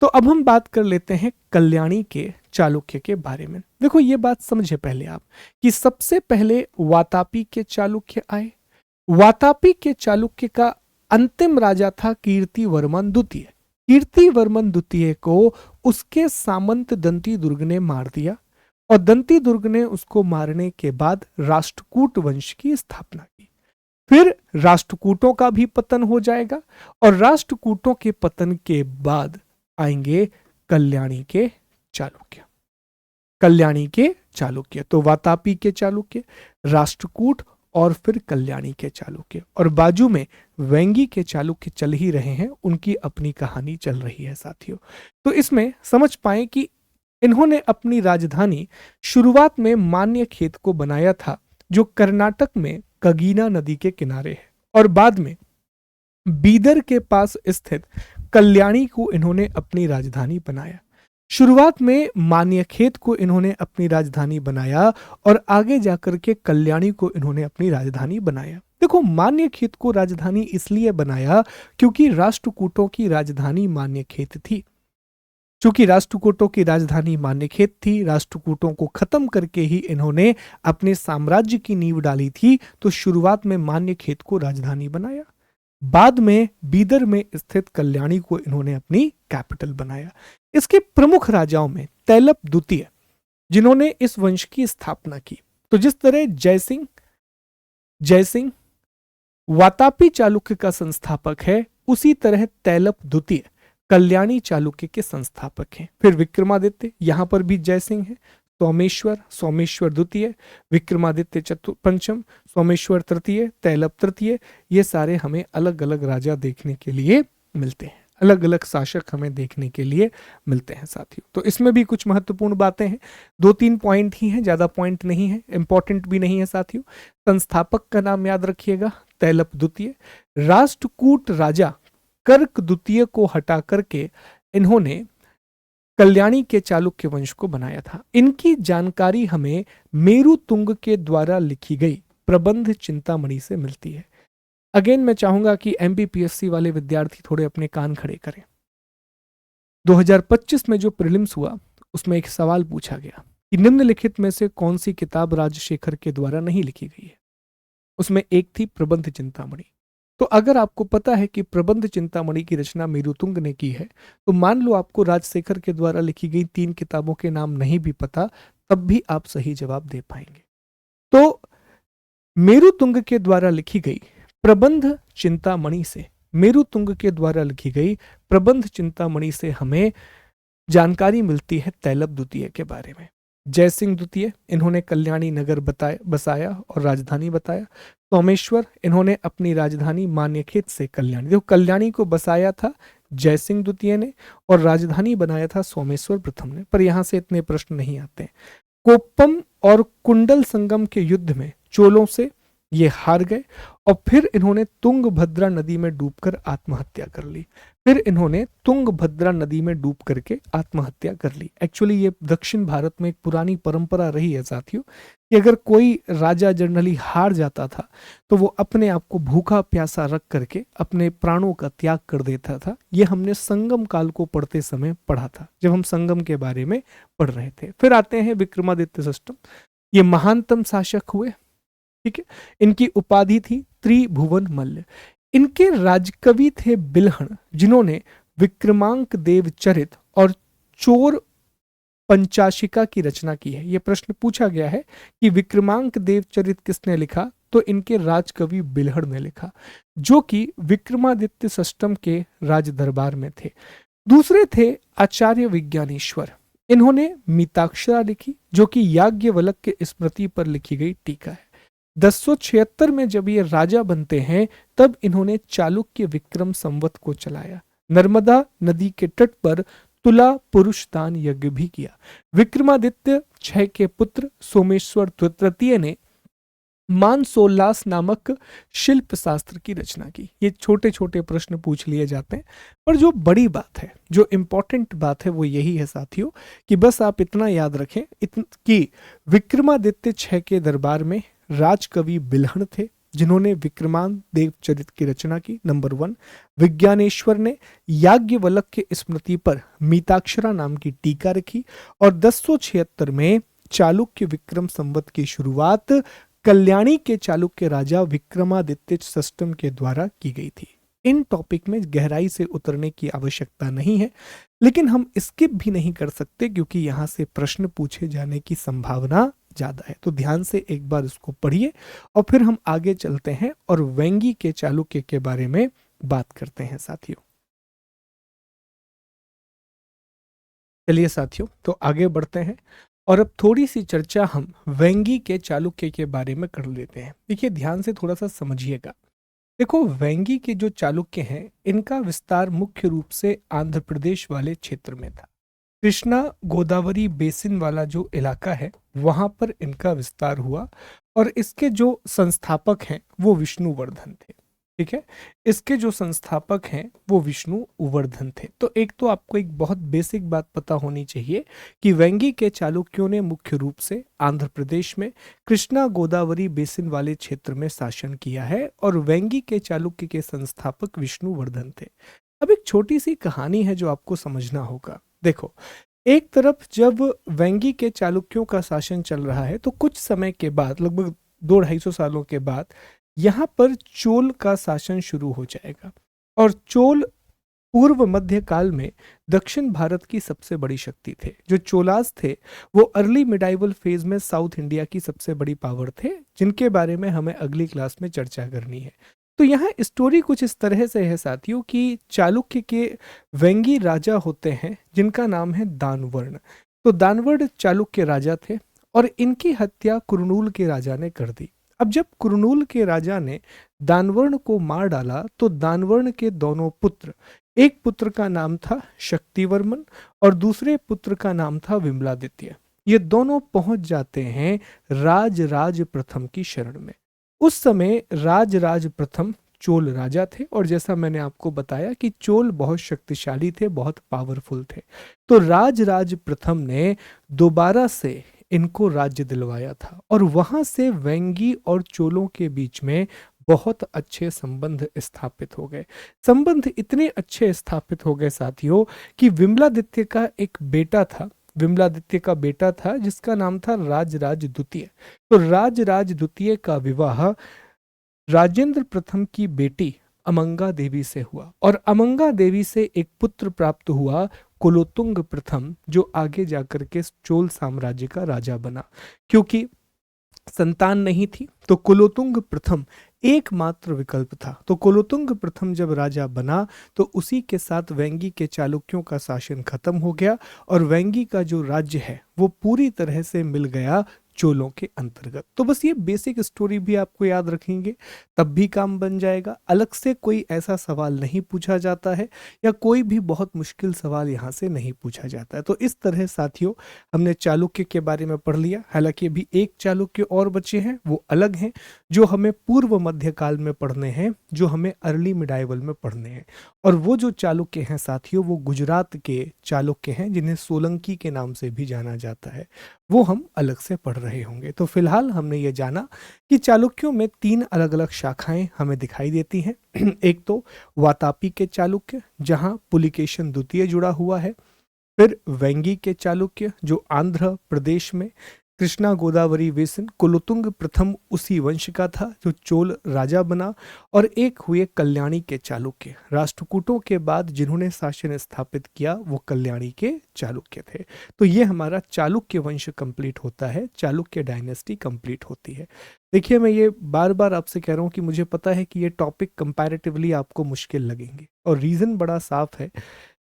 तो अब हम बात कर लेते हैं कल्याणी के चालुक्य के बारे में। देखो ये बात समझे पहले आप कि सबसे पहले वातापी के चालुक्य आए। वातापी के चालुक्य का अंतिम राजा था कीर्तिवर्मन द्वितीय। कीर्तिवर्मन द्वितीय को उसके सामंत दंती दुर्ग ने मार दिया और दंती दुर्ग ने उसको मारने के बाद राष्ट्रकूट वंश की स्थापना की। फिर राष्ट्रकूटों का भी पतन हो जाएगा और राष्ट्रकूटों के पतन के बाद आएंगे कल्याणी के चालुक्य। कल्याणी के चालुक्य, तो वातापी के चालुक्य, राष्ट्रकूट और फिर कल्याणी के चालुक्य, और बाजू में वेंगी के चालुक्य चल ही रहे हैं, उनकी अपनी कहानी चल रही है साथियों। तो इसमें समझ पाए कि इन्होंने अपनी राजधानी शुरुआत में मान्यखेत को बनाया था, जो कर्नाटक में कगीना नदी के किनारे है, और बाद में बीदर के पास स्थित कल्याणी को इन्होंने अपनी राजधानी बनाया। शुरुआत में मान्यखेत को इन्होंने अपनी राजधानी बनाया और आगे जाकर के कल्याणी को इन्होंने अपनी राजधानी बनाया। देखो, मान्यखेत को राजधानी इसलिए बनाया क्योंकि राष्ट्रकूटों की राजधानी मान्यखेत थी। चूंकि राष्ट्रकूटों की राजधानी मान्यखेत थी, राष्ट्रकूटों को खत्म करके ही इन्होंने अपने साम्राज्य की नींव डाली थी, तो शुरुआत में मान्यखेत को राजधानी बनाया, बाद में बीदर में स्थित कल्याणी को इन्होंने अपनी कैपिटल बनाया। इसके प्रमुख राजाओं में तैलप द्वितीय, जिन्होंने इस वंश की स्थापना की। तो जिस तरह जयसिंह वातापी चालुक्य का संस्थापक है, उसी तरह तैलप द्वितीय कल्याणी चालुक्य के संस्थापक हैं। फिर विक्रमादित्य, यहां पर भी जयसिंह है, सोमेश्वर द्वितीय, विक्रमादित्य पंचम, सोमेश्वर तृतीय, तैलप तृतीय, ये सारे हमें अलग अलग राजा देखने के लिए मिलते हैं, अलग अलग शासक हमें देखने के लिए मिलते हैं साथियों। तो इसमें भी कुछ महत्वपूर्ण बातें हैं, 2-3 पॉइंट ही हैं, ज्यादा पॉइंट नहीं है, इंपॉर्टेंट भी नहीं है साथियों। संस्थापक का नाम याद रखिएगा, तैलप द्वितीय। राष्ट्रकूट राजा कर्क द्वितीय को हटा करके इन्होंने कल्याणी के चालुक्य वंश को बनाया था। इनकी जानकारी हमें मेरु तुंग के द्वारा लिखी गई प्रबंध चिंतामणि से मिलती है। अगेन मैं चाहूंगा कि एमपीपीएससी वाले विद्यार्थी थोड़े अपने कान खड़े करें। 2025 में जो प्रीलिम्स हुआ, उसमें एक सवाल पूछा गया कि निम्नलिखित में से कौन सी किताब राजशेखर के द्वारा नहीं लिखी गई है। उसमें एक थी प्रबंध चिंतामणि। तो अगर आपको पता है कि प्रबंध चिंतामणि की रचना मेरुतुंग ने की है, तो मान लो आपको राजशेखर के द्वारा लिखी गई 3 किताबों के नाम नहीं भी पता, तब भी आप सही जवाब दे पाएंगे। तो मेरुतुंग के द्वारा लिखी गई प्रबंध चिंतामणि से, मेरुतुंग के द्वारा लिखी गई प्रबंध चिंतामणि से हमें जानकारी मिलती है तैलप द्वितीय के बारे में। जयसिंह द्वितीय, इन्होंने कल्याणी नगर बसाया और राजधानी बताया। सोमेश्वर, इन्होंने अपनी राजधानी मान्यखेत से कल्याणी, देखो कल्याणी को बसाया था जयसिंह द्वितीय ने और राजधानी बनाया था सोमेश्वर प्रथम ने, पर यहां से इतने प्रश्न नहीं आते। कोप्पम और कुंडल संगम के युद्ध में चोलों से ये हार गए और फिर इन्होंने तुंगभद्रा नदी में डूबकर आत्महत्या कर ली। फिर इन्होंने तुंगभद्रा नदी में डूब करके आत्महत्या कर ली। एक्चुअली ये दक्षिण भारत में एक पुरानी परंपरा रही है साथियों कि अगर कोई राजा जनरली हार जाता था तो वो अपने आप को भूखा प्यासा रख करके अपने प्राणों का त्याग कर देता था। ये हमने संगम काल को पढ़ते समय पढ़ा था, जब हम संगम के बारे में पढ़ रहे थे। फिर आते हैं विक्रमादित्य षष्ठम, ये महानतम शासक हुए, ठीक है। इनकी उपाधि थी त्रिभुवन मल्ल। इनके राजकवि थे बिल्हण, जिन्होंने विक्रमांक देव चरित और चोर पंचाशिका की रचना की है। यह प्रश्न पूछा गया है कि विक्रमांक देव चरित किसने लिखा, तो इनके राजकवि बिल्हण ने लिखा, जो कि विक्रमादित्य षष्ठम के राज दरबार में थे। दूसरे थे आचार्य विज्ञानेश्वर, इन्होंने मिताक्षरा लिखी, जो कि याज्ञवल्क्य के स्मृति पर लिखी गई टीका है। 1076 में जब ये राजा बनते हैं, तब इन्होंने चालुक्य विक्रम संवत को चलाया। नर्मदा नदी के तट पर तुला पुरुष दान यज्ञ भी किया। विक्रमादित्य 6 के पुत्र सोमेश्वर तृतीय ने मानसोल्लास नामक शिल्प शास्त्र की रचना की। ये छोटे छोटे प्रश्न पूछ लिए जाते हैं, पर जो बड़ी बात है, जो इंपॉर्टेंट बात है, वो यही है साथियों कि बस आप इतना याद रखें कि विक्रमादित्य 6 के दरबार में राजकवि बिल्हण थे, जिन्होंने विक्रमांक देव चरित की रचना की, नंबर 1। विज्ञानेश्वर ने याज्ञवल्क्य के स्मृति पर मिताक्षरा नाम की टीका रखी और 1076 में चालुक्य विक्रम संवत की शुरुआत कल्याणी के चालुक्य राजा विक्रमादित्य षष्ठम के द्वारा की गई थी। इन टॉपिक में गहराई से उतरने की आवश्यकता नहीं है, लेकिन हम स्किप भी नहीं कर सकते क्योंकि यहाँ से प्रश्न पूछे जाने की संभावना ज्यादा है। तो ध्यान से एक बार इसको पढ़िए और फिर हम आगे चलते हैं और वेंगी के चालुक्य के बारे में बात करते हैं साथियों। चलिए साथियों, तो आगे बढ़ते हैं और अब थोड़ी सी चर्चा हम वेंगी के चालुक्य के बारे में कर लेते हैं। देखिए, ध्यान से थोड़ा सा समझिएगा। देखो, वेंगी के जो चालुक्य हैं, इनका विस्तार मुख्य रूप से आंध्र प्रदेश वाले क्षेत्र में था। कृष्णा गोदावरी बेसिन वाला जो इलाका है, वहां पर इनका विस्तार हुआ और इसके जो संस्थापक हैं वो विष्णुवर्धन थे। ठीक है, इसके जो संस्थापक हैं वो विष्णुवर्धन थे। तो एक तो आपको एक बहुत बेसिक बात पता होनी चाहिए कि वेंगी के चालुक्यों ने मुख्य रूप से आंध्र प्रदेश में कृष्णा गोदावरी बेसिन वाले क्षेत्र में शासन किया है और वेंगी के चालुक्य के संस्थापक विष्णुवर्धन थे। अब एक छोटी सी कहानी है जो आपको समझना होगा। देखो, एक तरफ जब वेंगी के चालुक्यों का शासन चल रहा है तो कुछ समय के बाद, लगभग 200-250 सालों के बाद, यहाँ पर चोल का शासन शुरू हो जाएगा। और चोल पूर्व मध्य काल में दक्षिण भारत की सबसे बड़ी शक्ति थे। जो चोलास थे वो अर्ली मिडाइवल फेज में साउथ इंडिया की सबसे बड़ी पावर थे, जिनके बारे में हमें अगली क्लास में चर्चा करनी है। तो यहाँ स्टोरी कुछ इस तरह से है साथियों कि चालुक्य के वेंगी राजा होते हैं जिनका नाम है दानवर्ण। तो दानवर्ण चालुक्य राजा थे और इनकी हत्या कुरनूल के राजा ने कर दी। अब जब कुरनूल के राजा ने दानवर्ण को मार डाला तो दानवर्ण के दोनों पुत्र, एक पुत्र का नाम था शक्तिवर्मन और दूसरे पुत्र का नाम था विमलादित्य, ये दोनों पहुंच जाते हैं राज प्रथम की शरण में। उस समय राज प्रथम चोल राजा थे और जैसा मैंने आपको बताया कि चोल बहुत शक्तिशाली थे, बहुत पावरफुल थे। तो राज प्रथम ने दोबारा से इनको राज्य दिलवाया था और वहां से वेंगी और चोलों के बीच में बहुत अच्छे संबंध स्थापित हो गए। संबंध इतने अच्छे स्थापित हो गए साथियों कि विमलादित्य का एक बेटा था, विमलादित्य का बेटा था जिसका नाम था राज द्वितीय। तो राज द्वितीय का विवाह राजेंद्र प्रथम की बेटी अमंगा देवी से हुआ और अमंगा देवी से एक पुत्र प्राप्त हुआ कुलोतुंग प्रथम, जो आगे जाकर के चोल साम्राज्य का राजा बना। क्योंकि संतान नहीं थी तो कुलोतुंग प्रथम एकमात्र विकल्प था। तो कुलोतुंग प्रथम जब राजा बना तो उसी के साथ वेंगी के चालुक्यों का शासन खत्म हो गया और वेंगी का जो राज्य है वो पूरी तरह से मिल गया चोलों के अंतर्गत। तो बस ये बेसिक स्टोरी भी आपको याद रखेंगे तब भी काम बन जाएगा। अलग से कोई ऐसा सवाल नहीं पूछा जाता है या कोई भी बहुत मुश्किल सवाल यहाँ से नहीं पूछा जाता है। तो इस तरह साथियों हमने चालुक्य के बारे में पढ़ लिया। हालांकि अभी एक चालुक्य और बचे हैं, वो अलग हैं, जो हमें पूर्व मध्यकाल में पढ़ने हैं, जो हमें अर्ली मिडाइवल में पढ़ने हैं। और वो जो चालुक्य हैं साथियों वो गुजरात के चालुक्य हैं जिन्हें सोलंकी के नाम से भी जाना जाता है, वो हम अलग से पढ़ रहे होंगे। तो फिलहाल हमने ये जाना कि चालुक्यों में 3 अलग अलग शाखाएं हमें दिखाई देती हैं। एक तो वातापी के चालुक्य जहां पुलिकेशन द्वितीय जुड़ा हुआ है, फिर वेंगी के चालुक्य जो आंध्र प्रदेश में कृष्णा गोदावरी बेसिन कुलोतुंग प्रथम उसी वंश का था जो चोल राजा बना, और एक हुए कल्याणी के चालुक्य, राष्ट्रकूटों के बाद जिन्होंने शासन स्थापित किया वो कल्याणी के चालुक्य थे। तो ये हमारा चालुक्य वंश कंप्लीट होता है, चालुक्य डायनेस्टी कंप्लीट होती है। देखिए, मैं ये बार बार आपसे कह रहा हूँ कि मुझे पता है कि ये टॉपिक कंपैरेटिवली आपको मुश्किल लगेंगे और रीजन बड़ा साफ है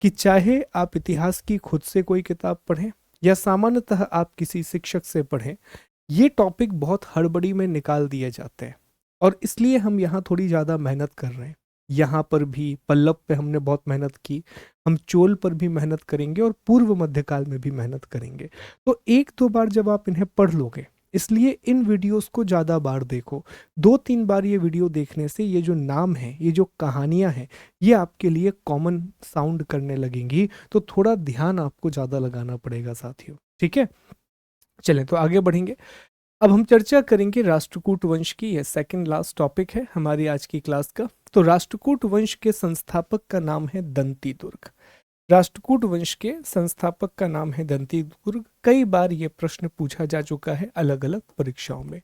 कि चाहे आप इतिहास की खुद से कोई किताब पढ़ें या सामान्यतः आप किसी शिक्षक से पढ़ें, ये टॉपिक बहुत हड़बड़ी में निकाल दिए जाते हैं और इसलिए हम यहाँ थोड़ी ज़्यादा मेहनत कर रहे हैं। यहाँ पर भी पल्लव पे हमने बहुत मेहनत की, हम चोल पर भी मेहनत करेंगे और पूर्व मध्यकाल में भी मेहनत करेंगे। तो 1-2 बार जब आप इन्हें पढ़ लोगे, इसलिए इन वीडियोस को ज़्यादा बार देखो। 2-3 बार ये वीडियो देखने से ये जो नाम है, ये जो कहानियाँ हैं, ये आपके लिए कॉमन साउंड करने लगेंगी। तो थोड़ा ध्यान आपको ज़्यादा लगाना पड़ेगा साथियों, ठीक है। चलें तो आगे बढ़ेंगे। अब हम चर्चा करेंगे राष्ट्रकूट वंश की। यह सेकंड लास्ट टॉपिक है हमारी आज की क्लास का। तो राष्ट्रकूट वंश के संस्थापक का नाम है दंती दुर्ग। राष्ट्रकूट वंश के संस्थापक का नाम है दंती दुर्ग। कई बार यह प्रश्न पूछा जा चुका है अलग अलग परीक्षाओं में।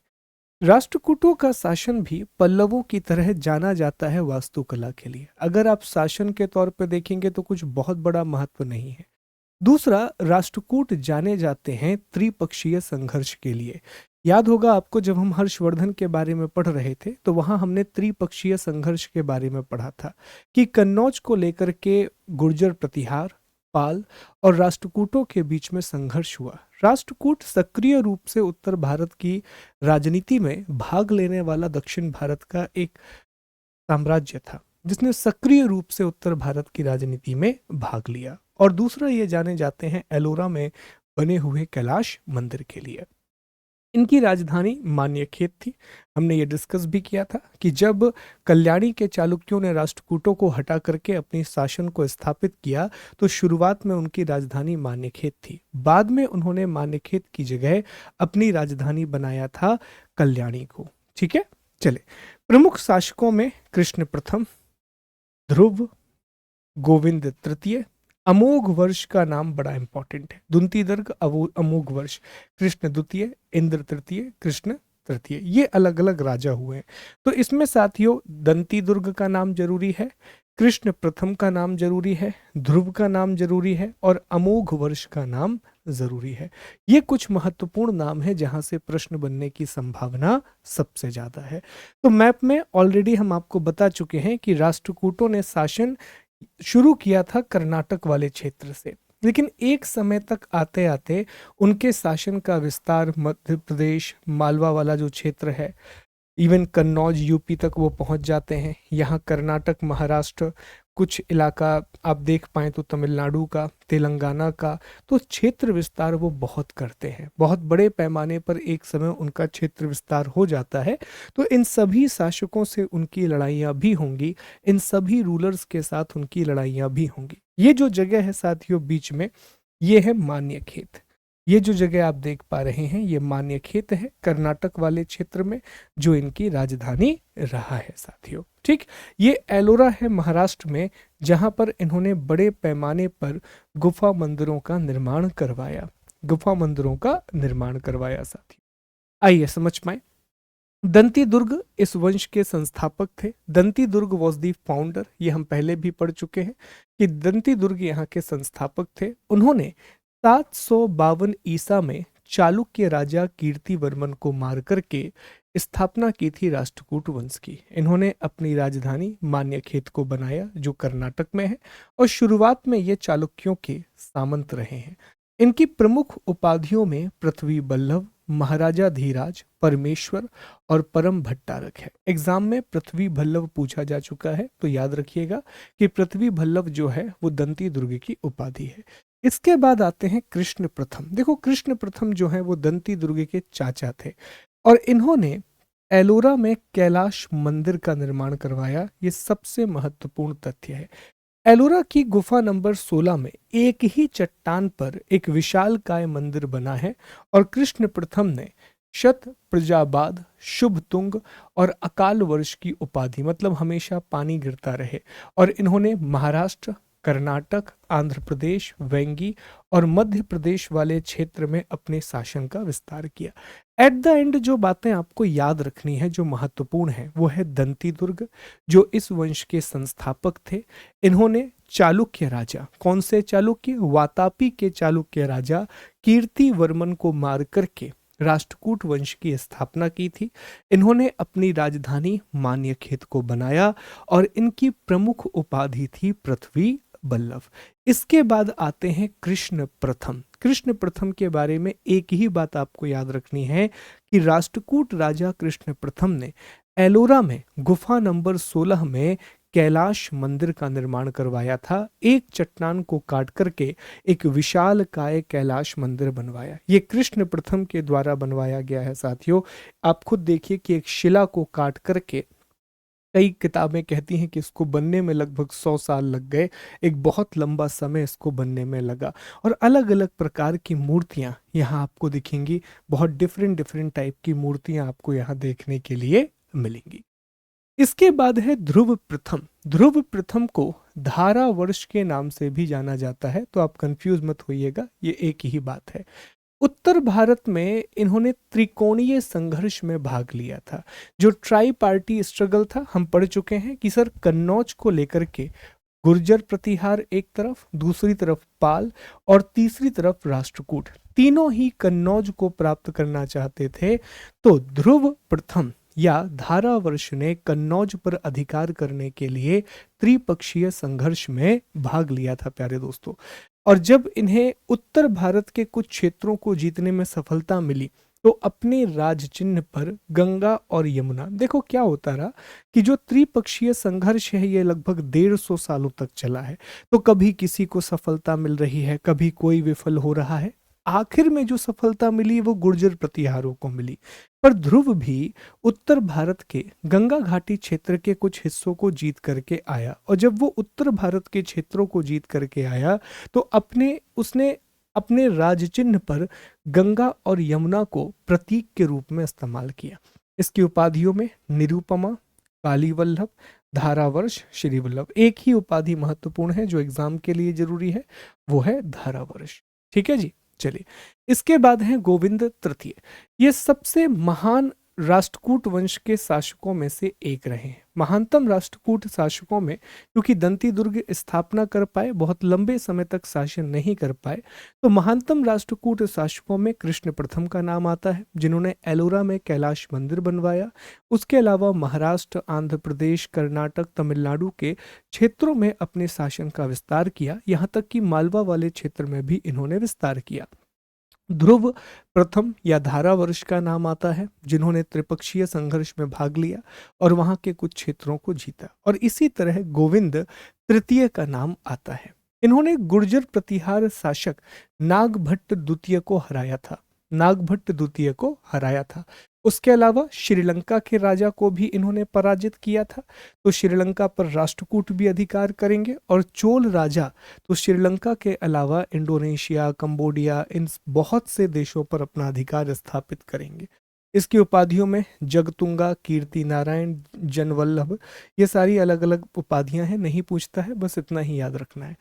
राष्ट्रकूटों का शासन भी पल्लवों की तरह जाना जाता है वास्तुकला के लिए। अगर आप शासन के तौर पर देखेंगे तो कुछ बहुत बड़ा महत्व नहीं है। दूसरा, राष्ट्रकूट जाने जाते हैं त्रिपक्षीय संघर्ष के लिए। याद होगा आपको, जब हम हर्षवर्धन के बारे में पढ़ रहे थे तो वहां हमने त्रिपक्षीय संघर्ष के बारे में पढ़ा था कि कन्नौज को लेकर के गुर्जर प्रतिहार, पाल और राष्ट्रकूटों के बीच में संघर्ष हुआ। राष्ट्रकूट सक्रिय रूप से उत्तर भारत की राजनीति में भाग लेने वाला दक्षिण भारत का एक साम्राज्य था जिसने सक्रिय रूप से उत्तर भारत की राजनीति में भाग लिया। और दूसरा, ये जाने जाते हैं एलोरा में बने हुए कैलाश मंदिर के लिए। इनकी राजधानी मान्यखेत थी। हमने ये डिस्कस भी किया था कि जब कल्याणी के चालुक्यों ने राष्ट्रकूटों को हटा करके अपनी शासन को स्थापित किया तो शुरुआत में उनकी राजधानी मान्यखेत थी। बाद में उन्होंने मान्यखेत की जगह अपनी राजधानी बनाया था कल्याणी को। ठीक है, चले। प्रमुख शासकों में कृष्ण प्रथम, ध्रुव, गोविंद तृतीय। अमोघ वर्ष का नाम बड़ा इंपॉर्टेंट है। दुंतीदर्ग अमोघ वर्ष, कृष्ण द्वितीय, इंद्र तृतीय, कृष्ण तृतीय, ये अलग अलग राजा हुए हैं। तो इसमें साथियों दंती दुर्ग का नाम जरूरी है, कृष्ण प्रथम का नाम जरूरी है, ध्रुव का नाम जरूरी है और अमोघ वर्ष का नाम जरूरी है। ये कुछ महत्वपूर्ण नाम है जहां से प्रश्न बनने की संभावना सबसे ज्यादा है। तो मैप में ऑलरेडी हम आपको बता चुके हैं कि राष्ट्रकूटों ने शासन शुरू किया था कर्नाटक वाले क्षेत्र से, लेकिन एक समय तक आते आते उनके शासन का विस्तार मध्य प्रदेश, मालवा वाला जो क्षेत्र है, इवन कन्नौज यूपी तक वो पहुंच जाते हैं। यहाँ कर्नाटक, महाराष्ट्र, कुछ इलाका आप देख पाए तो तमिलनाडु का, तेलंगाना का, तो क्षेत्र विस्तार वो बहुत करते हैं। बहुत बड़े पैमाने पर एक समय उनका क्षेत्र विस्तार हो जाता है। तो इन सभी शासकों से उनकी लड़ाइयाँ भी होंगी, इन सभी रूलर्स के साथ उनकी लड़ाइयाँ भी होंगी। ये जो जगह है साथियों बीच में, ये है मान्यखेत। ये जो जगह आप देख पा रहे हैं ये मान्यखेत है कर्नाटक वाले क्षेत्र में, जो इनकी राजधानी रहा है साथियों। ठीक, ये एलोरा है महाराष्ट्र में, जहां पर इन्होंने बड़े पैमाने पर गुफा मंदिरों का निर्माण करवाया। गुफा मंदिरों का निर्माण करवाया साथियों। आइए समझ पाए। दंती दुर्ग इस वंश के संस्थापक थे। दंती दुर्ग वॉज दी फाउंडर, ये हम पहले भी पढ़ चुके हैं कि दंती दुर्ग यहाँ के संस्थापक थे। उन्होंने 752 ईसा में चालुक्य राजा कीर्तिवर्मन को मार करके स्थापना की थी राष्ट्रकूट वंश की। इन्होंने अपनी राजधानी मान्यखेत को बनाया जो कर्नाटक में है, और शुरुआत में ये चालुक्यों के सामंत रहे हैं। इनकी प्रमुख उपाधियों में पृथ्वी बल्लभ, महाराजा धीराज, परमेश्वर और परम भट्टारक है। एग्जाम में पृथ्वी बल्लभ पूछा जा चुका है, तो याद रखिएगा कि पृथ्वी बल्लभ जो है वो दंती दुर्ग की उपाधि है। इसके बाद आते हैं कृष्ण प्रथम। देखो, कृष्ण प्रथम जो है वो दंती दुर्ग के चाचा थे और इन्होंने एलोरा में कैलाश मंदिर का निर्माण करवाया। ये सबसे महत्वपूर्ण तथ्य है। एलोरा की गुफा नंबर 16 में एक ही चट्टान पर एक विशाल काय मंदिर बना है और कृष्ण प्रथम ने शत प्रजाबाद, शुभ तुंग और अकाल वर्ष की उपाधि, मतलब हमेशा पानी गिरता रहे, और इन्होंने महाराष्ट्र, कर्नाटक, आंध्र प्रदेश, वेंगी और मध्य प्रदेश वाले क्षेत्र में अपने शासन का विस्तार किया। एट द एंड जो बातें आपको याद रखनी है, जो महत्वपूर्ण है, वो है दंती दुर्ग जो इस वंश के संस्थापक थे। इन्होंने चालुक्य राजा, कौन से चालुक्य? वातापी के चालुक्य राजा कीर्तिवर्मन को मार करके राष्ट्रकूट वंश की स्थापना की थी। इन्होंने अपनी राजधानी मान्यखेत को बनाया और इनकी प्रमुख उपाधि थी पृथ्वी बल्लभ। इसके बाद आते हैं कृष्ण प्रथम। कृष्ण प्रथम के बारे में एक ही बात आपको याद रखनी है कि राष्ट्रकूट राजा कृष्ण प्रथम ने एलोरा में गुफा नंबर 16 में कैलाश मंदिर का निर्माण करवाया था। एक चट्टान को काट करके एक विशाल काय कैलाश मंदिर बनवाया। ये कृष्ण प्रथम के द्वारा बनवाया गया है साथियों। आप खुद देखिए कि एक शिला को काट करके, कई किताबें कहती हैं कि इसको बनने में लगभग 100 साल लग गए, एक बहुत लंबा समय इसको बनने में लगा। और अलग अलग प्रकार की मूर्तियां यहाँ आपको दिखेंगी, बहुत डिफरेंट डिफरेंट टाइप की मूर्तियां आपको यहाँ देखने के लिए मिलेंगी। इसके बाद है ध्रुव प्रथम। ध्रुव प्रथम को धारा वर्ष के नाम से भी जाना जाता है, तो आप कंफ्यूज मत होइएगा, ये एक ही बात है। उत्तर भारत में इन्होंने त्रिकोणीय संघर्ष में भाग लिया था। जो ट्राई पार्टी स्ट्रगल था, हम पढ़ चुके हैं कि सर कन्नौज को लेकर के गुर्जर प्रतिहार एक तरफ, दूसरी तरफ पाल और तीसरी तरफ राष्ट्रकूट, तीनों ही कन्नौज को प्राप्त करना चाहते थे। तो ध्रुव प्रथम या धारावर्ष ने कन्नौज पर अधिकार करने के लिए त्रिपक्षीय संघर्ष में भाग लिया था प्यारे दोस्तों। और जब इन्हें उत्तर भारत के कुछ क्षेत्रों को जीतने में सफलता मिली तो अपने राज चिन्ह पर गंगा और यमुना, देखो क्या होता रहा कि जो त्रिपक्षीय संघर्ष है ये लगभग 150 सालों तक चला है। तो कभी किसी को सफलता मिल रही है, कभी कोई विफल हो रहा है। आखिर में जो सफलता मिली वो गुर्जर प्रतिहारों को मिली। पर ध्रुव भी उत्तर भारत के गंगा घाटी क्षेत्र के कुछ हिस्सों को जीत करके आया, और जब वो उत्तर भारत के क्षेत्रों को जीत करके आया तो उसने अपने राजचिन्ह पर गंगा और यमुना को प्रतीक के रूप में इस्तेमाल किया। इसकी उपाधियों में निरुपमा, कालीवल्लभ, धारावर्ष, श्रीवल्लभ। एक ही उपाधि महत्वपूर्ण है जो एग्जाम के लिए जरूरी है, वो है धारावर्ष। ठीक है जी, चलिए। इसके बाद है गोविंद तृतीय। ये सबसे महान राष्ट्रकूट वंश के शासकों में से एक रहे हैं। महानतम राष्ट्रकूट शासकों में, क्योंकि दंती दुर्ग स्थापना कर पाए, बहुत लंबे समय तक शासन नहीं कर पाए, तो महानतम राष्ट्रकूट शासकों में कृष्ण प्रथम का नाम आता है, जिन्होंने एलोरा में कैलाश मंदिर बनवाया। उसके अलावा महाराष्ट्र, आंध्र प्रदेश, कर्नाटक, तमिलनाडु के क्षेत्रों में अपने शासन का विस्तार किया, यहाँ तक कि मालवा वाले क्षेत्र में भी इन्होंने विस्तार किया। ध्रुव प्रथम या धारावर्ष का नाम आता है, जिन्होंने त्रिपक्षीय संघर्ष में भाग लिया और वहां के कुछ क्षेत्रों को जीता। और इसी तरह गोविंद तृतीय का नाम आता है। इन्होंने गुर्जर प्रतिहार शासक नागभट्ट द्वितीय को हराया था। उसके अलावा श्रीलंका के राजा को भी इन्होंने पराजित किया था। तो श्रीलंका पर राष्ट्रकूट भी अधिकार करेंगे, और चोल राजा तो श्रीलंका के अलावा इंडोनेशिया, कंबोडिया, इन बहुत से देशों पर अपना अधिकार स्थापित करेंगे। इसकी उपाधियों में जगतुंगा, कीर्ति नारायण, जनवल्लभ, ये सारी अलग अलग उपाधियां हैं, नहीं पूछता है, बस इतना ही याद रखना है।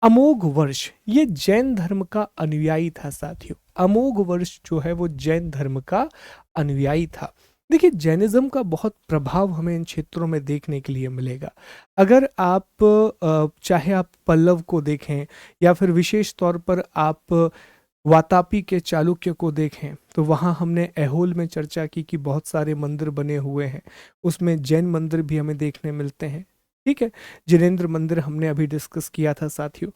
अमोघ वर्ष, ये जैन धर्म का अनुयायी था साथियों। अमोघ वर्ष जो है वो जैन धर्म का अनुयायी था। देखिए, जैनिज्म का बहुत प्रभाव हमें इन क्षेत्रों में देखने के लिए मिलेगा। अगर आप चाहे आप पल्लव को देखें या फिर विशेष तौर पर आप वातापी के चालुक्य को देखें, तो वहाँ हमने ऐहोल में चर्चा की कि बहुत सारे मंदिर बने हुए हैं, उसमें जैन मंदिर भी हमें देखने मिलते हैं। ठीक है, जिनेंद्र मंदिर हमने अभी डिस्कस किया था साथियों।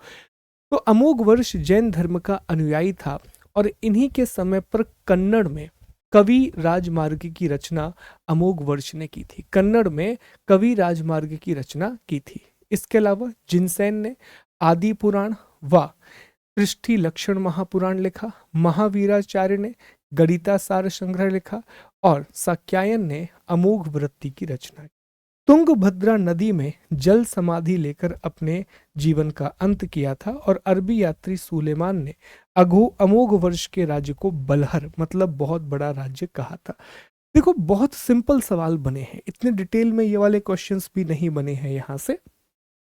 तो अमोघ वर्ष जैन धर्म का अनुयायी था, और इन्हीं के समय पर कन्नड़ में कवि राजमार्ग की रचना अमोघ वर्ष ने की थी। कन्नड़ में कवि राजमार्ग की रचना की थी। इसके अलावा जिनसेन ने आदि पुराण व पृष्ठी लक्षण महापुराण लिखा, महावीराचार्य ने गणितासार संग्रह लिखा, और साक्यायन ने अमोघ वृत्ति की रचना की। तुंगभद्रा नदी में जल समाधि लेकर अपने जीवन का अंत किया था, और अरबी यात्री सुलेमान ने अमोघ वर्ष के राज्य को बलहर मतलब बहुत बड़ा राज्य कहा था। देखो, बहुत सिंपल सवाल बने हैं, इतने डिटेल में ये वाले क्वेश्चंस भी नहीं बने हैं। यहाँ से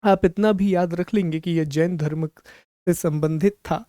आप इतना भी याद रख लेंगे कि यह जैन धर्म से संबंधित था,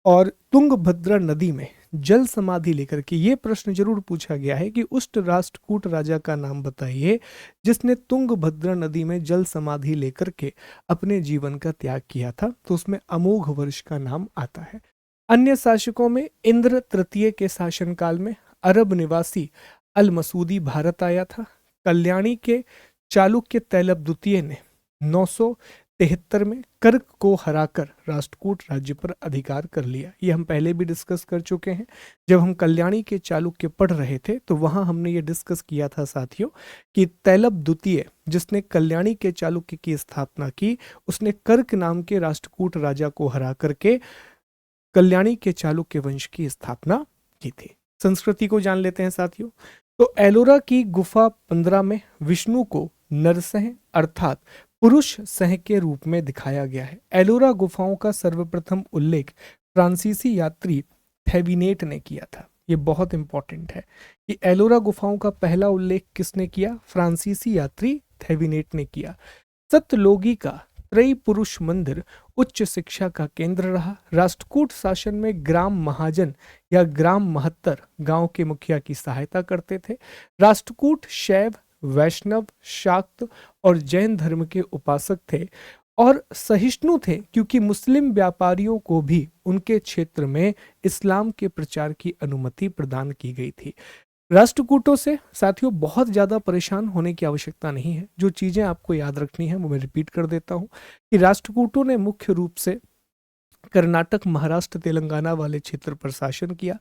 और तुंगभद्रा नदी में जल समाधि लेकर के ये प्रश्न जरूर पूछा गया है कि उस राष्ट्रकूट राजा का नाम बताइए जिसने तुंगभद्रा नदी में जल समाधि लेकर के अपने जीवन का त्याग किया था, तो उसमें अमोघ वर्ष का नाम आता है। अन्य शासकों में इंद्र तृतीय के शासनकाल में अरब निवासी अल मसूदी भारत आया था। कल्याणी के चालुक्य तैलब द्वितीय ने 973 में कर्क को हराकर राष्ट्रकूट राज्य पर अधिकार कर लिया। ये हम पहले भी डिस्कस कर चुके हैं। जब हम कल्याणी के चालुक्य पढ़ रहे थे तो वहां हमने ये डिस्कस किया था साथियों कि तैलब द्वितीय जिसने कल्याणी के चालुक्य की स्थापना की, उसने कर्क नाम के राष्ट्रकूट राजा को हरा करके कल्याणी के चालुक्य वंश की स्थापना की थी। संस्कृति को जान लेते हैं साथियों। तो एलोरा की गुफा 15 में विष्णु को नरसिंह अर्थात पुरुष सह के रूप में दिखाया गया है। एलोरा गुफाओं का सर्वप्रथम उल्लेख फ्रांसीसी यात्री थेविनेट ने किया था। ये बहुत इंपॉर्टेंट है कि एलोरा गुफाओं का पहला उल्लेख किसने किया? फ्रांसीसी यात्री थेविनेट ने किया। सतलोगी का त्रयी पुरुष मंदिर उच्च शिक्षा का केंद्र रहा। राष्ट्रकूट शासन में ग्राम महाजन या ग्राम महत्तर गांव के मुखिया की सहायता करते थे। राष्ट्रकूट शैव, वैष्णव, शाक्त और जैन धर्म के उपासक थे और सहिष्णु थे, क्योंकि मुस्लिम व्यापारियों को भी उनके क्षेत्र में इस्लाम के प्रचार की अनुमति प्रदान की गई थी। राष्ट्रकूटों से साथियों बहुत ज्यादा परेशान होने की आवश्यकता नहीं है। जो चीजें आपको याद रखनी है वो मैं रिपीट कर देता हूं कि राष्ट्रकूटों ने मुख्य रूप से कर्नाटक, महाराष्ट्र, तेलंगाना वाले क्षेत्र पर शासन किया।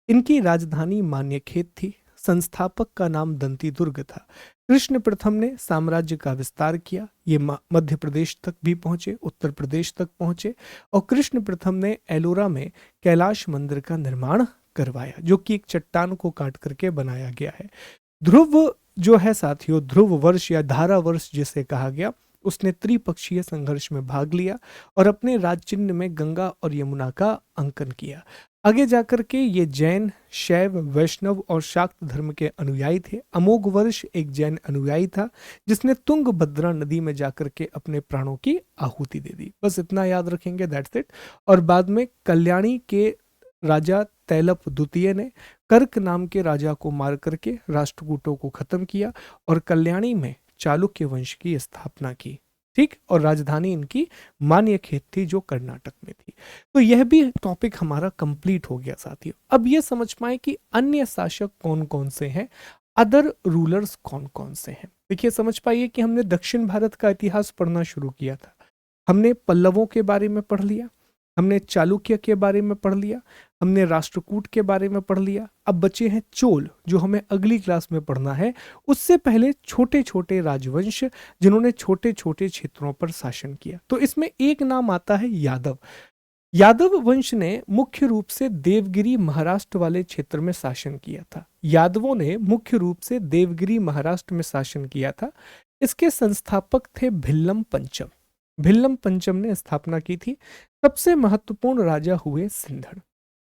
इनकी राजधानी मान्यखेत थी। संस्थापक का नाम दंती दुर्ग था। कृष्ण प्रथम ने साम्राज्य का विस्तार किया। ये मध्य प्रदेश तक भी पहुंचे, उत्तर प्रदेश तक पहुंचे और कृष्ण प्रथम ने एलोरा में कैलाश मंदिर का निर्माण करवाया, जो कि एक चट्टान को काट करके बनाया गया है। ध्रुव जो है साथियों, ध्रुव वर्ष या धारा वर्ष जिसे कहा गया, उसने त्रिपक्षीय संघर्ष में भाग लिया और अपने राज चिन्ह में गंगा और यमुना का अंकन किया। आगे जाकर के ये जैन, शैव, वैष्णव और शाक्त धर्म के अनुयायी थे। अमोघ वर्ष एक जैन अनुयायी था जिसने तुंगभद्रा नदी में जाकर के अपने प्राणों की आहुति दे दी। बस इतना याद रखेंगे, दैट्स इट। और बाद में कल्याणी के राजा तैलप द्वितीय ने कर्क नाम के राजा को मार करके राष्ट्रकूटों को खत्म किया और कल्याणी में चालुक्य वंश की स्थापना की। ठीक, और राजधानी इनकी मान्यखेत थी जो कर्नाटक में थी। तो यह भी टॉपिक हमारा कंप्लीट हो गया साथियों। अब ये समझ पाए कि अन्य शासक कौन कौन से हैं, अदर रूलर्स कौन कौन से हैं। देखिए, समझ पाइए कि हमने दक्षिण भारत का इतिहास पढ़ना शुरू किया था। हमने पल्लवों के बारे में पढ़ लिया, हमने चालुक्य के बारे में पढ़ लिया, हमने राष्ट्रकूट के बारे में पढ़ लिया। अब बचे हैं चोल, जो हमें अगली क्लास में पढ़ना है। उससे पहले छोटे छोटे राजवंश जिन्होंने छोटे छोटे क्षेत्रों पर शासन किया। तो इसमें एक नाम आता है यादव। यादव वंश ने मुख्य रूप से देवगिरी, महाराष्ट्र वाले क्षेत्र में शासन किया था। यादवों ने मुख्य रूप से देवगिरी, महाराष्ट्र में शासन किया था। इसके संस्थापक थे भिल्लम पंचम। भिल्लम पंचम ने स्थापना की थी। सबसे महत्वपूर्ण राजा हुए सिंधड़।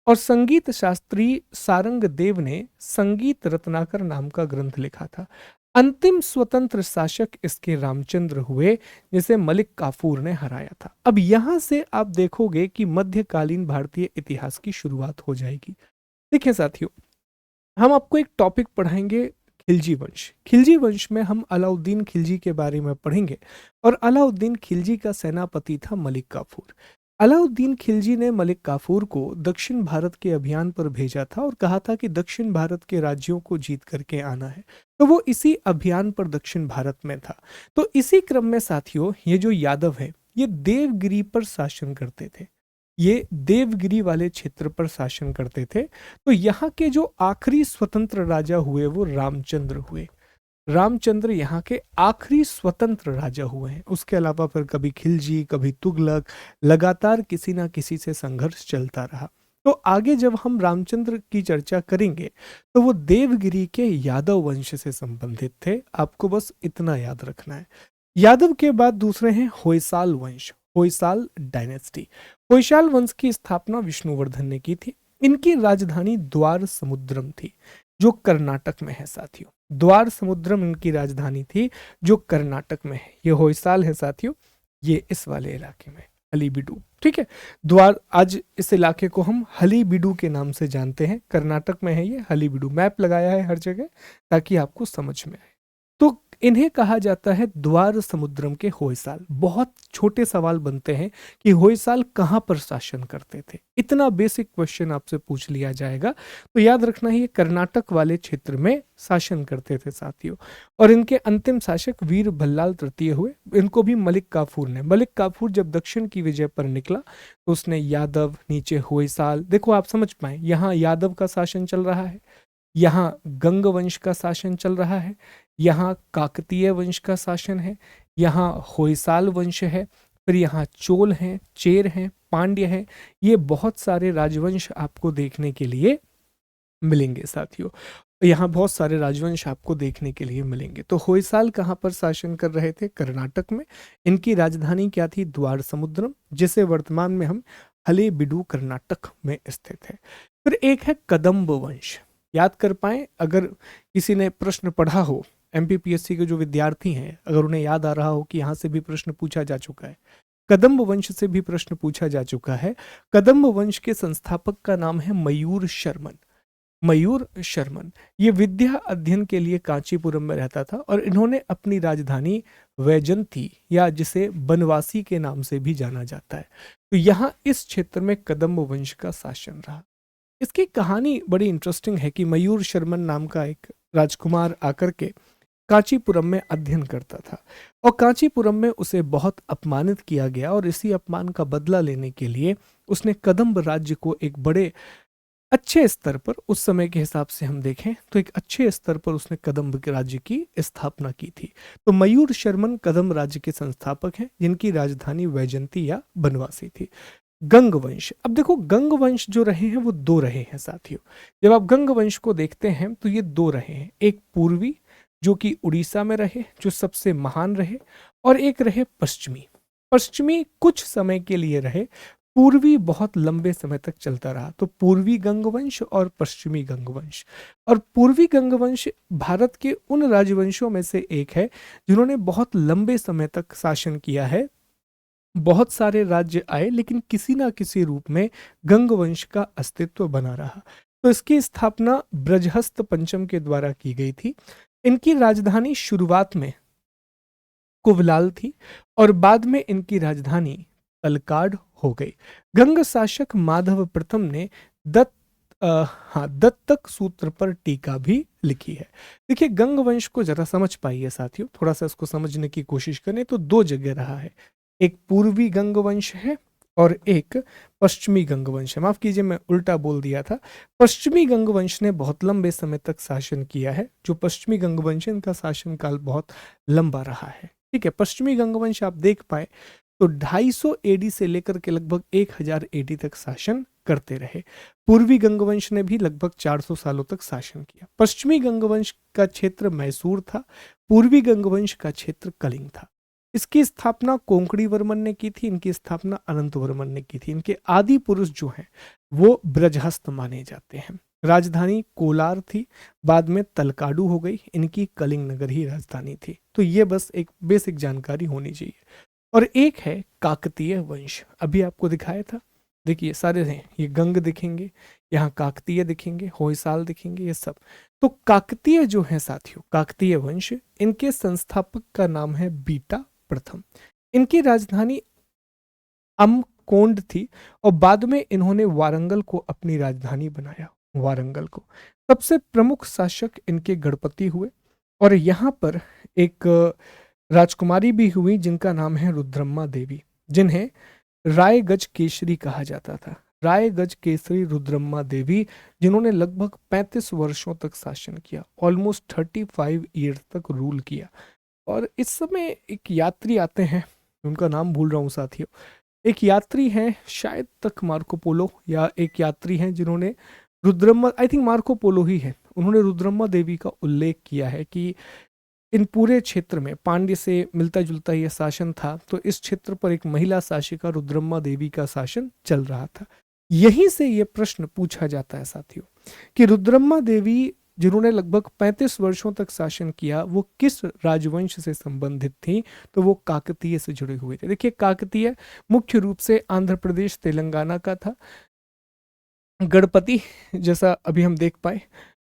और संगीत शास्त्री सारंग देव ने संगीत रत्नाकर नाम का ग्रंथ लिखा था। अंतिम स्वतंत्र शासक इसके रामचंद्र हुए, जिसे मलिक काफूर ने हराया था। अब यहां से आप देखोगे कि मध्यकालीन भारतीय इतिहास की शुरुआत हो जाएगी। देखिए साथियों, हम आपको एक टॉपिक पढ़ाएंगे, खिलजी वंश। खिलजी वंश में हम अलाउद्दीन खिलजी के बारे में पढ़ेंगे और अलाउद्दीन खिलजी का सेनापति था मलिक काफूर। अलाउद्दीन खिलजी ने मलिक काफूर को दक्षिण भारत के अभियान पर भेजा था और कहा था कि दक्षिण भारत के राज्यों को जीत करके आना है। तो वो इसी अभियान पर दक्षिण भारत में था। तो इसी क्रम में साथियों, ये जो यादव है, ये देवगिरी पर शासन करते थे। ये देवगिरी वाले क्षेत्र पर शासन करते थे। तो यहाँ के जो आखिरी स्वतंत्र राजा हुए वो रामचंद्र हुए। रामचंद्र यहाँ के आखिरी स्वतंत्र राजा हुए हैं। उसके अलावा फिर कभी खिलजी, कभी तुगलक, लगातार किसी ना किसी से संघर्ष चलता रहा। तो आगे जब हम रामचंद्र की चर्चा करेंगे तो वो देवगिरी के यादव वंश से संबंधित थे। आपको बस इतना याद रखना है। यादव के बाद दूसरे हैं होयसाल वंश, होयसाल डायनेस्टी। होयसाल वंश की स्थापना विष्णुवर्धन ने की थी। इनकी राजधानी द्वार समुद्रम थी, जो कर्नाटक में है साथियों। द्वार समुद्रम इनकी राजधानी थी, जो कर्नाटक में है। ये होयसाल है साथियों, ये इस वाले इलाके में, हलीबीडू। ठीक है, द्वार, आज इस इलाके को हम हलीबीडू के नाम से जानते हैं। कर्नाटक में है ये हलीबीडू। मैप लगाया है हर जगह ताकि आपको समझ में आए। तो इन्हें कहा जाता है द्वार समुद्रम के होयसाल। बहुत छोटे सवाल बनते हैं कि होयसाल कहां पर शासन करते थे। इतना बेसिक क्वेश्चन आपसे पूछ लिया जाएगा, तो याद रखना ही, कर्नाटक वाले क्षेत्र में शासन करते थे साथियों। और इनके अंतिम शासक वीर भल्लाल तृतीय हुए। इनको भी मलिक काफूर ने, मलिक काफूर जब दक्षिण की विजय पर निकला तो उसने यादव, नीचे होयसाल, देखो आप समझ पाए, यहाँ यादव का शासन चल रहा है, यहाँ गंग वंश का शासन चल रहा है, यहाँ काकतीय वंश का शासन है, यहाँ होयसाल वंश है, फिर यहाँ चोल हैं, चेर हैं, पांड्य हैं। ये बहुत सारे राजवंश आपको देखने के लिए मिलेंगे साथियों। यहाँ बहुत सारे राजवंश आपको देखने के लिए मिलेंगे। तो होयसाल कहाँ पर शासन कर रहे थे? कर्नाटक में। इनकी राजधानी क्या थी? द्वार समुद्रम, जिसे वर्तमान में हम हलेबीडु कर्नाटक में स्थित है। फिर एक है कदम्ब वंश। याद कर पाए, अगर किसी ने प्रश्न पढ़ा हो एमपीपीएससी के जो विद्यार्थी हैं, अगर उन्हें याद आ रहा हो कि यहाँ से भी प्रश्न पूछा जा चुका है, कदम्ब वंश से भी प्रश्न पूछा जा चुका है। कदम्ब वंश के संस्थापक का नाम है मयूर शर्मन। मयूर शर्मन ये विद्या अध्ययन के लिए कांचीपुरम में रहता था और इन्होंने अपनी राजधानी वैजंती या जिसे बनवासी के नाम से भी जाना जाता है, तो यहाँ इस क्षेत्र में कदम्ब वंश का शासन रहा। इसकी कहानी बड़ी इंटरेस्टिंग है कि मयूर शर्मन नाम का एक राजकुमार आकर के कांचीपुरम में अध्ययन करता था और कांचीपुरम में उसे बहुत अपमानित किया गया और इसी अपमान का बदला लेने के लिए उसने कदम्ब राज्य को एक बड़े अच्छे स्तर पर, उस समय के हिसाब से हम देखें तो एक अच्छे स्तर पर उसने कदम्ब के राज्य की स्थापना की थी। तो मयूर शर्मन कदम्ब राज्य के संस्थापक हैं जिनकी राजधानी वैजंती या बनवासी थी। गंग वंश, अब देखो गंग वंश जो रहे हैं वो दो रहे हैं साथियों। जब आप गंग वंश को देखते हैं तो ये दो रहे हैं, एक पूर्वी जो कि उड़ीसा में रहे, जो सबसे महान रहे, और एक रहे पश्चिमी। पश्चिमी कुछ समय के लिए रहे, पूर्वी बहुत लंबे समय तक चलता रहा। तो पूर्वी गंगवंश और पश्चिमी गंगवंश, और पूर्वी गंगवंश भारत के उन राजवंशों में से एक है जिन्होंने बहुत लंबे समय तक शासन किया है। बहुत सारे राज्य आए लेकिन किसी ना किसी रूप में गंगवंश का अस्तित्व बना रहा। तो इसकी स्थापना ब्रजहस्त पंचम के द्वारा की गई थी। इनकी राजधानी शुरुआत में कुवलाल थी और बाद में इनकी राजधानी तलकाड हो गई। गंग शासक माधव प्रथम ने दत्तक सूत्र पर टीका भी लिखी है। देखिए गंग वंश को जरा समझ पाइए साथियों, थोड़ा सा इसको समझने की कोशिश करें तो दो जगह रहा है, एक पूर्वी गंग वंश है और एक पश्चिमी गंग वंश है। माफ कीजिए मैं उल्टा बोल दिया था। पश्चिमी गंग वंश ने बहुत लंबे समय तक शासन किया है। जो पश्चिमी गंग वंश है इनका शासन काल बहुत लंबा रहा है। ठीक है, पश्चिमी गंग वंश आप देख पाए तो 250 एडी से लेकर के लगभग 1000 एडी तक शासन करते रहे। पूर्वी गंगवंश ने भी लगभग 400 सालों तक शासन किया। पश्चिमी गंगवंश का क्षेत्र मैसूर था, पूर्वी गंगवंश का क्षेत्र कलिंग था। इसकी स्थापना कोंकणी वर्मन ने की थी, इनकी स्थापना अनंत वर्मन ने की थी। इनके आदि पुरुष जो हैं वो ब्रजहस्त माने जाते हैं। राजधानी कोलार थी, बाद में तलकाडू हो गई, इनकी कलिंग नगर ही राजधानी थी। तो ये बस एक बेसिक जानकारी होनी चाहिए। और एक है काकतीय वंश, अभी आपको दिखाया था। देखिए सारे हैं, ये गंग दिखेंगे, यहाँ काकतीय दिखेंगे, होयसाल दिखेंगे, ये सब। तो काकतीय जो है साथियों, काकतीय वंश, इनके संस्थापक का नाम है बीटा प्रथम। इनकी राजधानी अमकोंड थी और बाद में इन्होंने वारंगल को अपनी राजधानी बनाया। वारंगल को सबसे प्रमुख शासक इनके गणपति हुए और यहाँ पर एक राजकुमारी भी हुई जिनका नाम है रुद्रम्मा देवी, जिन्हें रायगज केसरी कहा जाता था। रायगज केसरी रुद्रम्मा देवी, जिन्होंने लगभग 35 वर्षों तक शासन किया, ऑलमोस्ट 35 ईयर्स तक रूल किया। और इस समय एक यात्री आते हैं, उनका नाम भूल रहा हूँ साथियों, एक यात्री हैं शायद तक मार्को पोलो, या एक यात्री हैं जिन्होंने Rudramma, I think Marco Polo ही है, उन्होंने रुद्रम्मा देवी का उल्लेख किया है कि इन पूरे क्षेत्र में पांड्य से मिलता जुलता यह शासन था, तो इस क्षेत्र पर एक महिला शासिका रुद्रम्मा देवी का शासन चल रहा था। यहीं से यह प्रश्न पूछा जाता है साथियों कि रुद्रम्मा देवी जिन्होंने लगभग 35 वर्षों तक शासन किया, वो किस राजवंश से संबंधित थी? तो वो काकतीय से जुड़े हुए थे। देखिए काकतीय मुख्य रूप से आंध्र प्रदेश तेलंगाना का था। गणपति जैसा अभी हम देख पाए।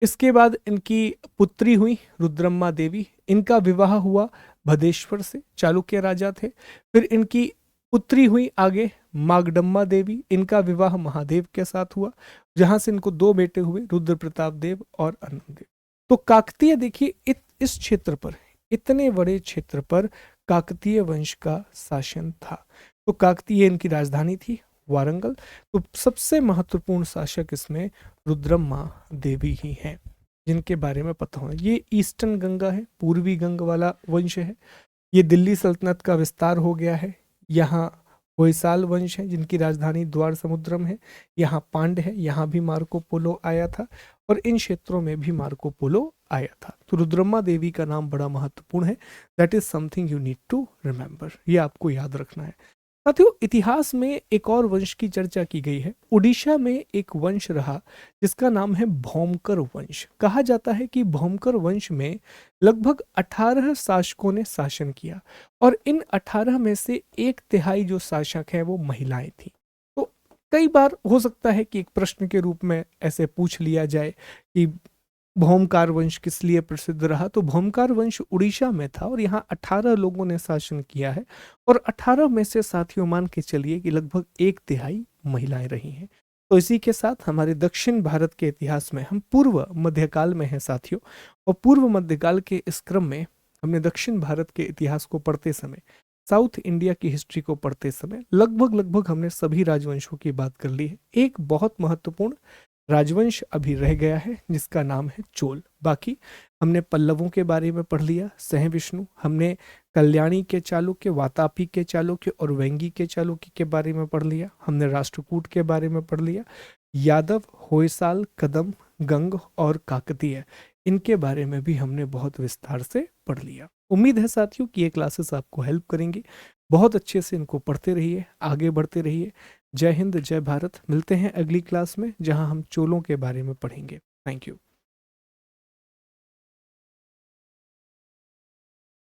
इसके बाद इनकी पुत्री हुई रुद्रम्मा देवी, इनका विवाह हुआ भदेश्वर से, चालुक्य राजा थे। फिर इनकी पुत्री हुई आगे मागडम्मा देवी, इनका विवाह महादेव के साथ हुआ, जहां से इनको 2 बेटे हुए, रुद्र प्रताप देव और अनंत देव। तो काकतीय देखिए इस क्षेत्र पर, इतने बड़े क्षेत्र पर काकतीय वंश का शासन था। तो काकतीय इनकी राजधानी थी वारंगल। तो सबसे महत्वपूर्ण शासक इसमें रुद्रम्मा देवी ही हैं, जिनके बारे में पता होना। ये ईस्टर्न गंगा है, पूर्वी गंग वाला वंश है। ये दिल्ली सल्तनत का विस्तार हो गया है। यहाँ होयसाल वंश है जिनकी राजधानी द्वार समुद्रम है। यहाँ पांड है, यहाँ भी मार्को पोलो आया था और इन क्षेत्रों में भी मार्को पोलो आया था। तो रुद्रम्मा देवी का नाम बड़ा महत्वपूर्ण है। That is something you need to remember, ये आपको याद रखना है। साथियों, इतिहास में एक और वंश की चर्चा की गई है। उड़ीसा में एक वंश रहा जिसका नाम है भौमकर वंश। कहा जाता है कि भौमकर वंश में लगभग 18 शासकों ने शासन किया और इन 18 में से एक तिहाई जो शासक हैं वो महिलाएं थी। तो कई बार हो सकता है कि एक प्रश्न के रूप में ऐसे पूछ लिया जाए कि भौमकार वंश किस लिए प्रसिद्ध रहा। तो भौमकार वंश उड़ीसा में था और यहाँ 18 लोगों ने शासन किया है और 18 में से साथियों मान के चलिए कि लगभग एक तिहाई महिलाएं रही हैं। तो इसी के साथ हमारे दक्षिण भारत के इतिहास में हम पूर्व मध्यकाल में हैं साथियों। और पूर्व मध्यकाल के इस क्रम में हमने दक्षिण भारत के इतिहास को पढ़ते समय, साउथ इंडिया की हिस्ट्री को पढ़ते समय लगभग लगभग हमने सभी राजवंशों की बात कर ली है। एक बहुत महत्वपूर्ण राजवंश अभी रह गया है जिसका नाम है चोल। बाकी हमने पल्लवों के बारे में पढ़ लिया, सहविष्णु, हमने कल्याणी के चालुक्य, वातापी के चालुक्य और वेंगी के चालुक्य के बारे में पढ़ लिया। हमने राष्ट्रकूट के बारे में पढ़ लिया, यादव, होयसाल, कदम, गंग और काकतीय, इनके बारे में भी हमने बहुत विस्तार से पढ़ लिया। उम्मीद है साथियों कि ये क्लासेस आपको हेल्प करेंगी। बहुत अच्छे से इनको पढ़ते रहिए, आगे बढ़ते रहिए। जय हिंद, जय भारत। मिलते हैं अगली क्लास में जहां हम चोलों के बारे में पढ़ेंगे। Thank you.